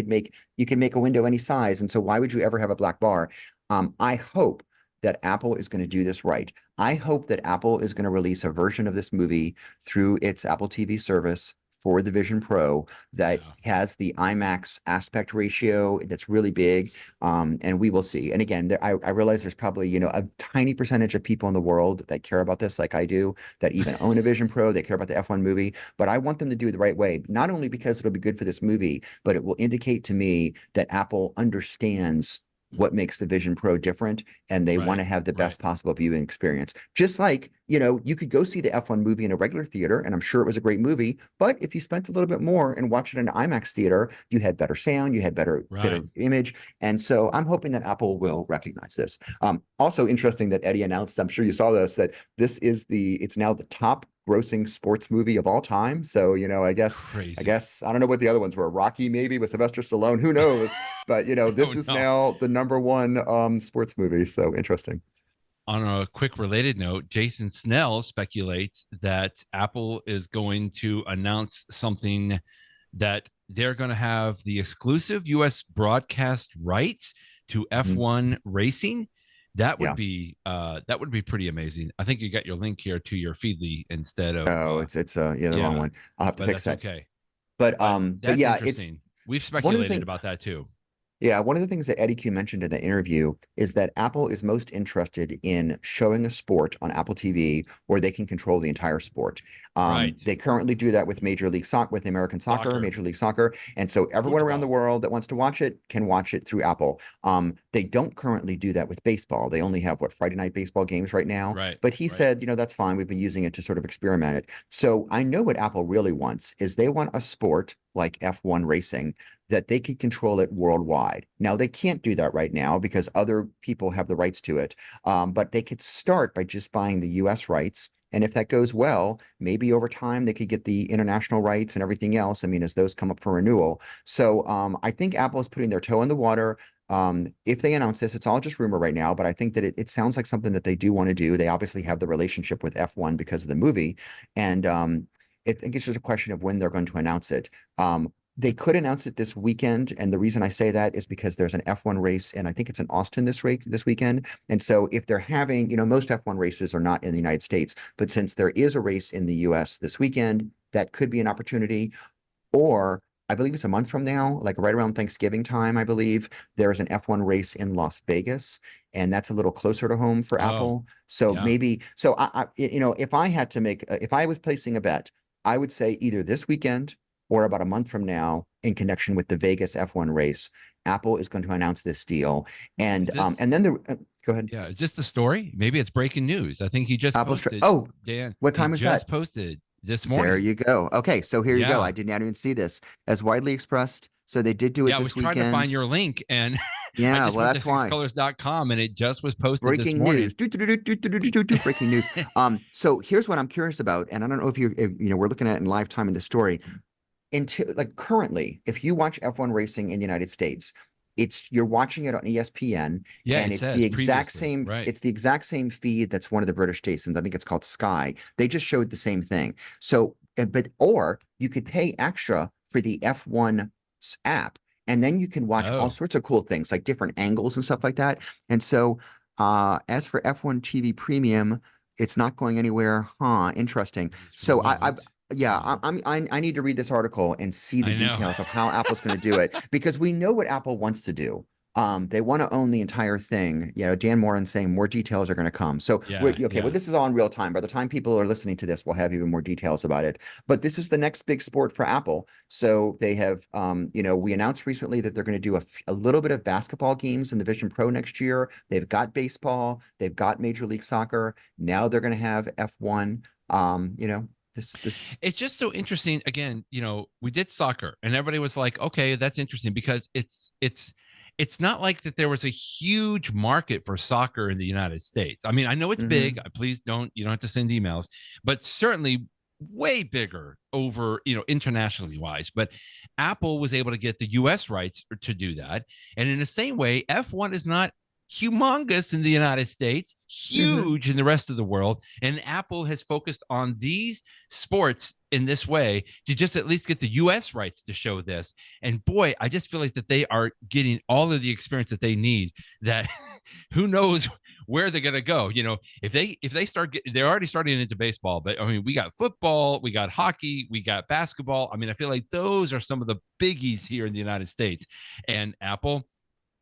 can make a window any size. And so why would you ever have a black bar? I hope that Apple is going to do this right. I hope that Apple is going to release a version of this movie through its Apple TV service for the Vision Pro that Yeah. has the IMAX aspect ratio that's really big. And we will see. And again, I realize there's probably, a tiny percentage of people in the world that care about this like I do, that even own a Vision Pro, they care about the F1 movie, but I want them to do it the right way, not only because it'll be good for this movie, but it will indicate to me that Apple understands what makes the Vision Pro different, and they want Right. to have the Right. best possible viewing experience. Just like, you could go see the F1 movie in a regular theater, and I'm sure it was a great movie, but if you spent a little bit more and watched it in an IMAX theater, you had better sound, you had better Right. image. And so I'm hoping that Apple will recognize this. Also interesting that Eddie announced, I'm sure you saw this, that it's now the top grossing sports movie of all time. So, I Crazy. guess I don't know what the other ones were. Rocky, maybe, with Sylvester Stallone, who knows? But Oh this is no. now the number one sports movie. So interesting. On a quick related note, Jason Snell speculates that Apple is going to announce something that they're going to have the exclusive US broadcast rights to Mhm. F1 racing. Yeah. That would be pretty amazing. I think you got your link here to your Feedly instead of Oh, it's yeah, the wrong yeah, one. I'll have to but fix that's that. okay. But But but that's yeah, it's interesting. We've one of the speculated things. about that too. Yeah, one of the things that Eddie Q mentioned in the interview is that Apple is most interested in showing a sport on Apple TV where they can control the entire sport. Right. They currently do that with Major League Soccer, with American Soccer, Major League Soccer, and so everyone around the Football. world that wants to watch it can watch it through Apple. They don't currently do that with baseball. They only have Friday night baseball games right now. Right. But he Right. said, that's fine. We've been using it to sort of experiment it. So I know what Apple really wants is they want a sport like F1 racing that they could control it worldwide. Now, they can't do that right now because other people have the rights to it. But they could start by just buying the US rights. And if that goes well, maybe over time they could get the international rights and everything else. I mean, as those come up for renewal. So I think Apple is putting their toe in the water. If they announce this, it's all just rumor right now, but I think that it sounds like something that they do want to do. They obviously have the relationship with F1 because of the movie. And I think it's just a question of when they're going to announce it. They could announce it this weekend, and the reason I say that is because there's an F1 race, and I think it's in Austin this weekend. And so if they're having, most F1 races are not in the United States, but since there is a race in the US this weekend, that could be an opportunity. Or I believe it's a month from now, like right around Thanksgiving time, I believe there's an F1 race in Las Vegas, and that's a little closer to home for Apple. So yeah. maybe, if I had to if I was placing a bet, I would say either this weekend or about a month from now, in connection with the Vegas F1 race, Apple is going to announce this deal. And then go ahead. Yeah, is this the story? Maybe it's breaking news. I think he just posted. Dan, what time he is just that? posted this morning. There you go. Okay, so here you go. Yeah. I did not even see this as widely expressed. So they did do it Yeah, I was this weekend. trying to find your link, and Yeah, I just well, went that's to why. sixcolors.com, and it just was posted this Breaking morning. news. Breaking news. So here's what I'm curious about, and I don't know if we're looking at it in live time in the story. Currently, if you watch F1 racing in the United States, you're watching it on ESPN, Yeah, and it's the exact same. Right. It's the exact same feed that's one of the British stations. I think it's called Sky. They just showed the same thing. So, or you could pay extra for the F1 app, and then you can watch all sorts of cool things like different angles and stuff like that. And so, as for F1 TV Premium, it's not going anywhere. Interesting. So I need to read this article and see the details of how Apple's going to do it, because we know what Apple wants to do. They want to own the entire thing. Dan Moren saying more details are going to come. So well, this is all in real time. By the time people are listening to this, we'll have even more details about it. But this is the next big sport for Apple. So they have, we announced recently that they're going to do a little bit of basketball games in the Vision Pro next year. They've got baseball. They've got Major League Soccer. Now they're going to have F1. It's just so interesting. Again, we did soccer, and everybody was like, okay, that's interesting, because it's not like that there was a huge market for soccer in the United States. I mean, I know it's big. Please you don't have to send emails, but certainly way bigger over, internationally wise. But Apple was able to get the US rights to do that. And in the same way, F1 is not humongous in the United States, huge in the rest of the world. And Apple has focused on these sports in this way to just at least get the US rights to show this. And boy, I just feel like that they are getting all of the experience that they need, that who knows where they're going to go. If they start they're already starting into baseball, but I mean, we got football, we got hockey, we got basketball. I mean, I feel like those are some of the biggies here in the United States. And Apple,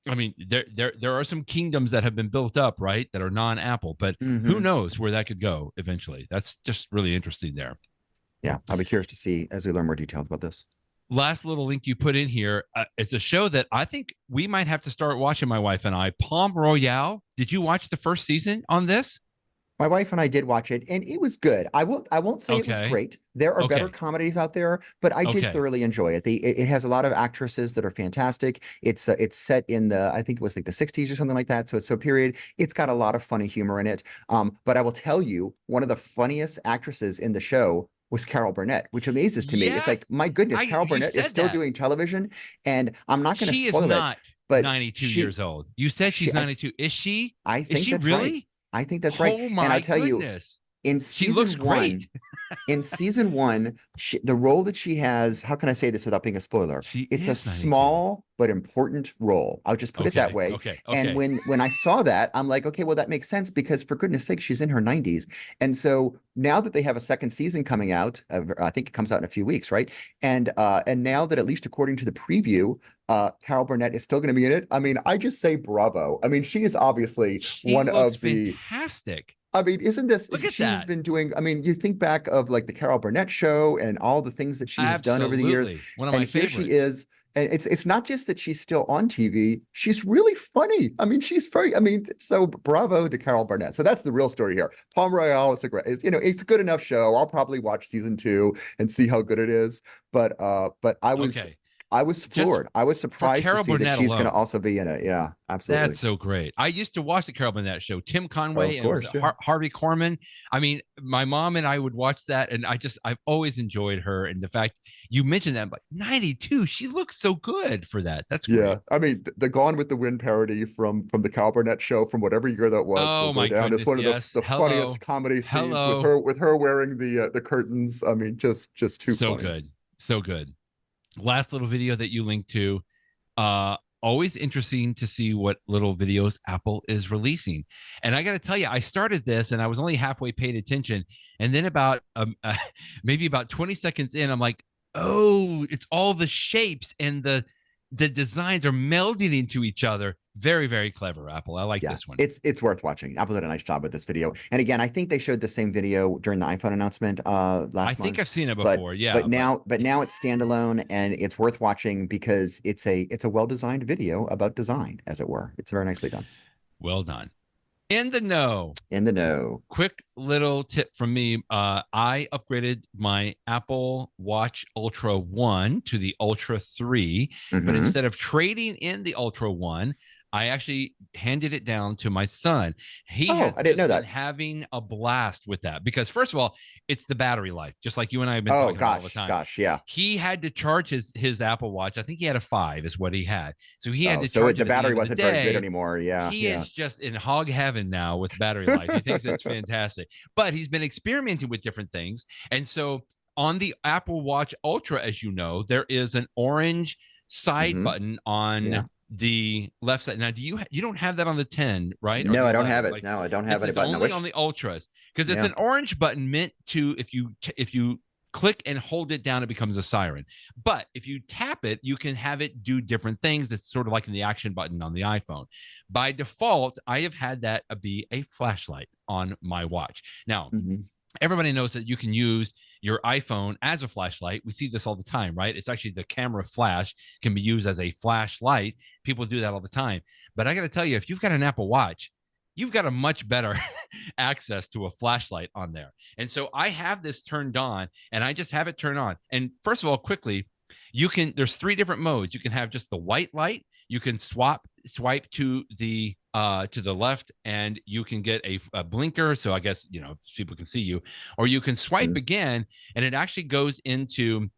I mean, there are some kingdoms that have been built up, right, that are non-Apple, but who knows where that could go eventually. That's just really interesting there. Yeah, I'll be curious to see as we learn more details about this. Last little link you put in here. It's a show that I think we might have to start watching, my wife and I. Palm Royale. Did you watch the first season on this? My wife and I did watch it, and it was good. I won't say it was great. There are better comedies out there, but I did thoroughly enjoy it. It has a lot of actresses that are fantastic. It's set in I think it was like the 60s or something like that. So it's a period. It's got a lot of funny humor in it. But I will tell you, one of the funniest actresses in the show was Carol Burnett, which amazes to me. It's like, my goodness, Carol Burnett is still doing television, and I'm not going to spoil it. She is not 92 years old. You said she's 92. Is she? I think is she that's really? Right. I think that's right. Oh my and I tell goodness. You, in she looks great. In season one, the role that she has, how can I say this without being a spoiler? It's a small but important role. I'll just put it that way. And when I saw that, I'm like, okay, well, that makes sense, because for goodness sake, she's in her 90s. And so now that they have a second season coming out, I think it comes out in a few weeks, right? And now that, at least according to the preview, Carol Burnett is still going to be in it. I mean, I just say bravo. I mean, she is obviously She one looks of the fantastic. I mean, isn't this, Look at she's that. been doing, I mean, you think back of like the Carol Burnett show and all the things that she has done over the years. Absolutely. One of And my here she favorites. is. And it's not just that she's still on TV, she's really funny. I mean, she's very, I mean, so bravo to Carol Burnett. So that's the real story here. Palm Royale, it's a great, it's, you know, it's a good enough show. I'll probably watch season 2 and see how good it is. But Okay. I was Just floored. I was for surprised to Carol see that Burnett she's going to alone. also be in it. Yeah, absolutely. That's so great. I used to watch the Carol Burnett show. Tim Oh, Conway of and was course. it Yeah. Harvey Korman. I mean, my mom and I would watch that, and I've always enjoyed her. And the fact you mentioned that, I'm like 92, she looks so good for that. That's great. Yeah, I mean, the Gone with the Wind parody from the Carol Burnett show from whatever year that was will Oh go my down as goodness, one of yes. the Hello. funniest comedy scenes Hello. with her wearing the curtains. I mean, just too So funny. good. So good. Last little video that you linked to. Always interesting to see what little videos Apple is releasing. And I got to tell you, I started this and I was only halfway paid attention. And then about maybe about 20 seconds in, I'm like, oh, it's all the shapes and the designs are melding into each other. Very, very clever, Apple. I like this one. It's worth watching. Apple did a nice job with this video. And again, I think they showed the same video during the iPhone announcement last month. I think I've seen it before. But now it's standalone and it's worth watching because it's a well-designed video about design, as it were. It's very nicely done. Well done. In the know. In the know. Quick little tip from me. I upgraded my Apple Watch Ultra 1 to the Ultra 3, but instead of trading in the Ultra 1, I actually handed it down to my son. He has I didn't know that. been having a blast with that because, first of all, it's the battery life, just like you and I have been talking about all the time. Gosh, yeah. He had to charge his Apple Watch. I think he had a 5 is what he had. So he had to charge the battery wasn't very good anymore. Yeah. He is just in hog heaven now with battery life. He thinks it's fantastic. But he's been experimenting with different things. And so on the Apple Watch Ultra, as you know, there is an orange side button on the left side. Now, you don't have that on the 10, right? No, I don't have it. No, I don't have it. Only on the Ultras because it's an orange button meant to if you click and hold it down, it becomes a siren. But if you tap it, you can have it do different things. It's sort of like in the action button on the iPhone. By default, I have had that be a flashlight on my watch. Now, everybody knows that you can use your iPhone as a flashlight. We see this all the time, right? It's actually the camera flash can be used as a flashlight. People do that all the time. But I got to tell you, if you've got an Apple Watch, you've got a much better access to a flashlight on there. And so I have this turned on and I just have it turned on. And first of all, quickly, there's 3 different modes. You can have just the white light. You can swipe to the left and you can get a blinker. So I guess, people can see you, or you can swipe again and it actually goes into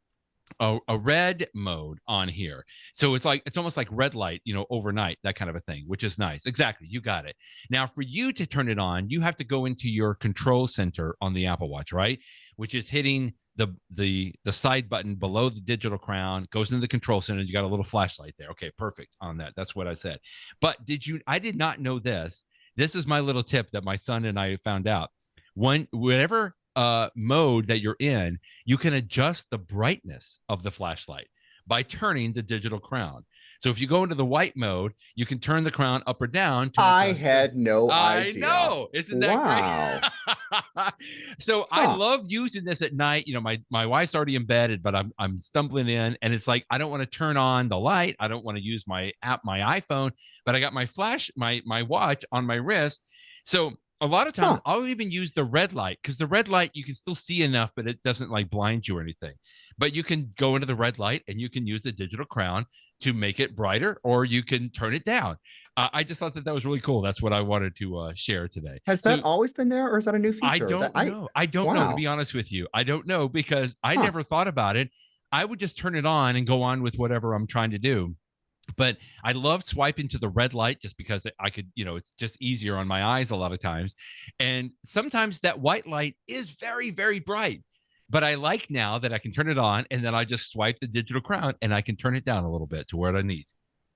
a red mode on here. So it's almost like red light, overnight, that kind of a thing, which is nice. Exactly. You got it. Now for you to turn it on, you have to go into your control center on the Apple Watch, right? Which is hitting the side button below the digital crown, goes into the control center. You got a little flashlight there. Okay, perfect on that. That's what I said. But I did not know this. This is my little tip that my son and I found out. Whatever mode that you're in, you can adjust the brightness of the flashlight by turning the digital crown. So if you go into the white mode, you can turn the crown up or down. I had no idea. I know. Isn't that great? So I love using this at night. My wife's already in bed, but I'm stumbling in and it's like, I don't want to turn on the light. I don't want to use my iPhone, but I got my my watch on my wrist. So a lot of times I'll even use the red light because the red light, you can still see enough, but it doesn't like blind you or anything. But you can go into the red light and you can use the digital crown to make it brighter, or you can turn it down. I just thought that was really cool. That's what I wanted to share today. Has that always been there or is that a new feature? I don't know. I don't know, to be honest with you. I don't know because I never thought about it. I would just turn it on and go on with whatever I'm trying to do. But I love swiping to the red light just because I could, it's just easier on my eyes a lot of times. And sometimes that white light is very, very bright. But I like now that I can turn it on and then I just swipe the digital crown and I can turn it down a little bit to where I need.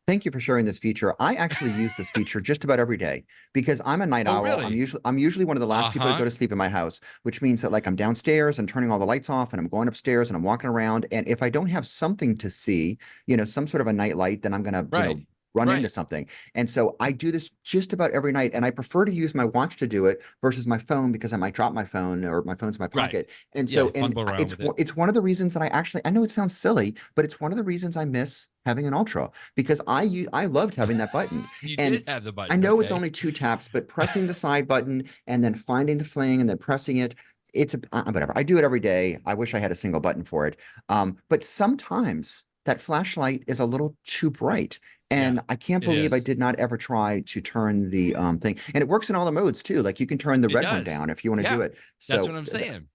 Thank you for sharing this feature. I actually use this feature just about every day because I'm a night Oh, owl. really? I'm usually one of the last people to go to sleep in my house, which means that like I'm downstairs and turning all the lights off and I'm going upstairs and I'm walking around. And if I don't have something to see, some sort of a night light, then I'm gonna, Right. run into Right. something. And so I do this just about every night. And I prefer to use my watch to do it versus my phone because I might drop my phone or my phone's in my Right. pocket. And Yeah. so, and Fumble around with it. it's one of the reasons that I know it sounds silly, but it's one of the reasons I miss having an Ultra because I loved having that button. You And did have the I button. know it's Okay. only 2 taps, but pressing the side button and then finding the fling and then pressing it, whatever. I do it every day. I wish I had a single button for it. But sometimes that flashlight is a little too bright. And Yeah, I can't it believe I is. did not ever try to turn the thing. And it works in all the modes too. Like you can turn the It red one does. down if you want to Yeah. do it. That's So what I'm saying.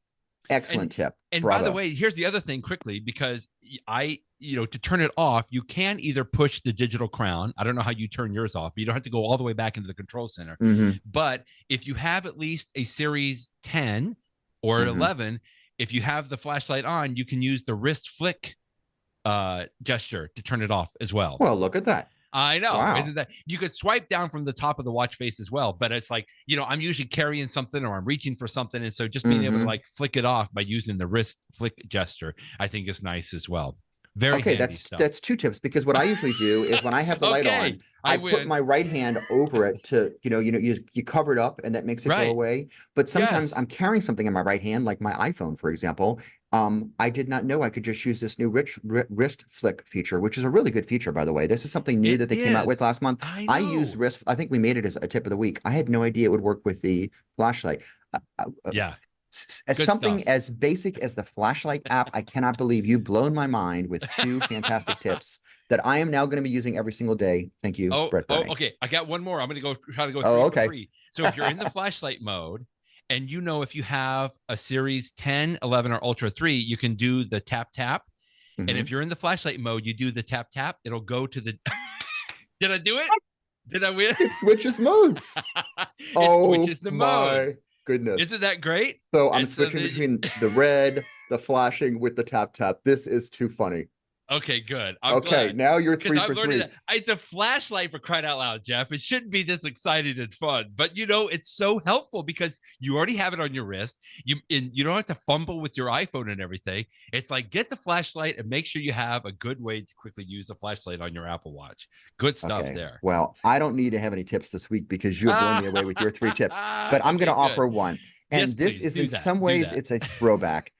excellent tip. And by the Bravo. way, here's the other thing quickly, because to turn it off, you can either push the digital crown. I don't know how you turn yours off, but you don't have to go all the way back into the control center. Mhm, But if you have at least a series 10 or mhm. 11, if you have the flashlight on, you can use the wrist flick gesture to turn it off as well. Well, look at that. I know. Wow. Isn't that you could swipe down from the top of the watch face as well, but it's like, I'm usually carrying something or I'm reaching for something. And so just being able to Mhm. like flick it off by using the wrist flick gesture, I think is nice as well. Very Okay, handy stuff. that's 2 tips because what I usually do is when I have the light Okay, on, I I put win. my right hand over it to, you cover it up and that makes it go Right. away. But sometimes Yes. I'm carrying something in my right hand, like my iPhone, for example. I did not know I could just use this new wrist flick feature, which is a really good feature, by the way. This is something new It that they came out with is. last month. I I use know. wrist. I think we made it as a tip of the week. I had no idea it would work with the flashlight. Yeah. As Good something stuff. as basic as the flashlight app, I cannot believe you've blown my mind with 2 fantastic tips that I am now going to be using every single day. Thank you, Brett Bernie. Okay. I got one more. I'm going to try to go Oh, 3 okay. for 3. So if you're in the flashlight mode, and if you have a series 10, 11, or Ultra 3, you can do the tap tap. And Mhm. if you're in the flashlight mode, you do the tap tap. It'll go to the. Did I do it? Did I win? It switches modes. It switches the modes. Goodness. Isn't that great? So I'm switching between the red, the flashing with the tap tap. This is too funny. Okay, good. I'm Okay, glad. now you're 3 I'm for learning 3. that it's a flashlight, for crying out loud, Jeff. It shouldn't be this exciting and fun, but it's so helpful because you already have it on your wrist. You don't have to fumble with your iPhone and everything. It's like, get the flashlight and make sure you have a good way to quickly use a flashlight on your Apple Watch. Good stuff Okay. there. Well, I don't need to have any tips this week because you have blown me away with your 3 tips, but I'm going to offer one. And Yes, this please, is do in that, some do ways, that. it's a throwback.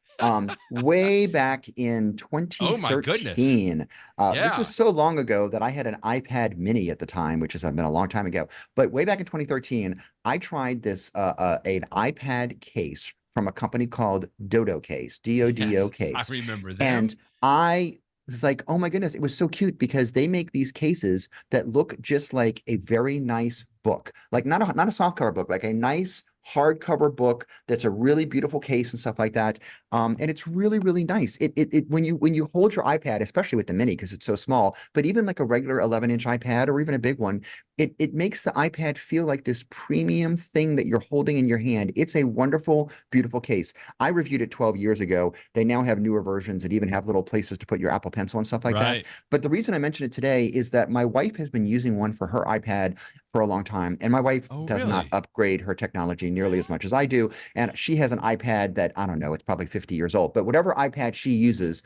Way back in Oh my goodness. 2013. This Yeah. was so long ago that I had an iPad mini at the time, which has been a long time ago. But way back in 2013, I tried this an iPad case from a company called DODOcase, DODOcase. Yes, I remember them. And I was like, oh my goodness, it was so cute because they make these cases that look just like a very nice book, like not a softcover book, like a nice hardcover book that's a really beautiful case and stuff like that. And it's really, really nice. It when you hold your iPad, especially with the mini, because it's so small, but even like a regular 11-inch iPad or even a big one, it makes the iPad feel like this premium thing that you're holding in your hand. It's a wonderful, beautiful case. I reviewed it 12 years ago. They now have newer versions that even have little places to put your Apple Pencil and stuff like that. But the reason I mention it today is that my wife has been using one for her iPad for a long time, and my wife does not upgrade her technology nearly as much as I do. And she has an iPad that, I don't know, it's probably 50 years old, but whatever iPad she uses,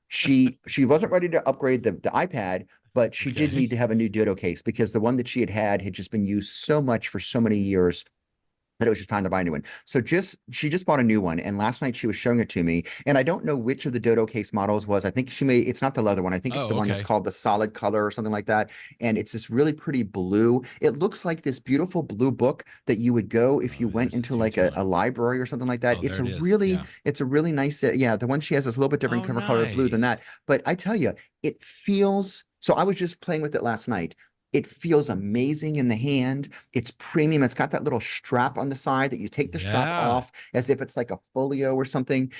she wasn't ready to upgrade the iPad, but she did need to have a new DODOcase because the one that she had just been used so much for so many years that it was just time to buy a new one. So she just bought a new one. And last night she was showing it to me. And I don't know which of the DODOcase models was. I think it's not the leather one. I think it's the one that's called the solid color or something like that. And it's this really pretty blue. It looks like this beautiful blue book that you would go if you went into like a library or something like that. It's a really nice, the one she has is a little bit different cover color blue than that. But I tell you, it feels, so I was just playing with it last night. It feels amazing in the hand. It's premium. It's got that little strap on the side that you take the strap off as if it's like a folio or something.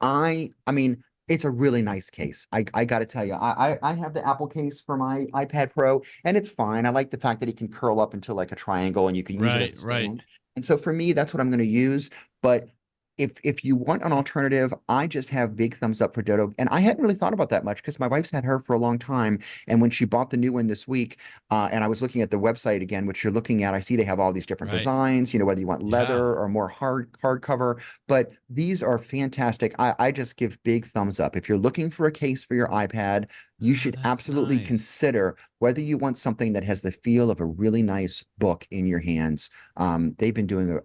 I mean, it's a really nice case. I got to tell you, I have the Apple case for my iPad Pro, and it's fine. I like the fact that it can curl up into like a triangle, and you can use it as a stand. And so for me, that's what I'm going to use. But if you want an alternative, I just have big thumbs up for Dodo. And I hadn't really thought about that much because my wife's had her for a long time. And when she bought the new one this week, and I was looking at the website again, which you're looking at, I see they have all these different Right. designs, whether you want Yeah. leather or more hardcover, but these are fantastic. I just give big thumbs up. If you're looking for a case for your iPad, you should That's absolutely nice. consider whether you want something that has the feel of a really nice book in your hands. They've been doing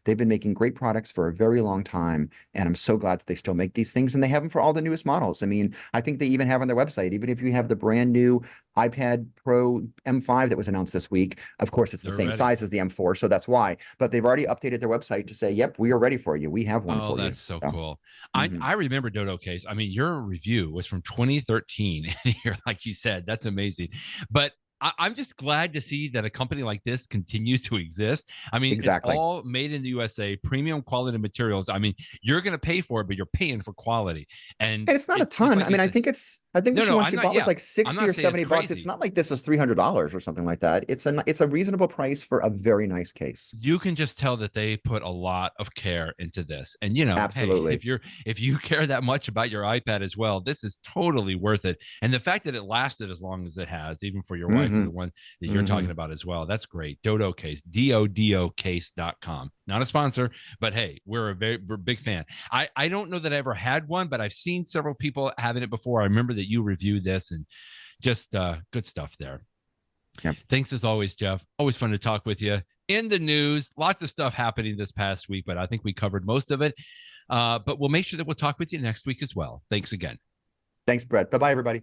they've been making great products for a very long time, and I'm so glad that they still make these things, and they have them for all the newest models. I mean, I think they even have on their website, even if you have the brand new iPad Pro M5 that was announced this week. Of course, it's the They're same ready. size as the M4, so that's why. But they've already updated their website to say, "Yep, we are ready for you. We have one Oh, for you." that's so So, cool. mhm. I remember DODOcase. I mean, your review was from 2013. And you're like you said, that's amazing. But I'm just glad to see that a company like this continues to exist. I mean, it's Exactly. all made in the USA, premium quality materials. I mean, you're going to pay for it, but you're paying for quality. And And it's not a it's just ton. like I you mean, said. I think No, what she no, wants I'm she not. bought was Yeah, like I'm 60 not or saying it's 70 bucks. It's crazy. not like this is $300 or something like that. It's a reasonable price for a very nice case. You can just tell that they put a lot of care into this. And hey, Absolutely. if you care that much about your iPad as well, this is totally worth it. And the fact that it lasted as long as it has, even for your wife or Hmm. the one that you're Hmm. talking about as well, that's great. DODOcase, DODOcase.com. Not a sponsor, but hey, we're a big fan. I don't know that I ever had one, but I've seen several people having it before. I remember that you reviewed this, and just good stuff there. Yep. Thanks as always, Jeff. Always fun to talk with you. In the news, lots of stuff happening this past week, but I think we covered most of it. But we'll make sure that we'll talk with you next week as well. Thanks again. Thanks, Brett. Bye-bye, everybody.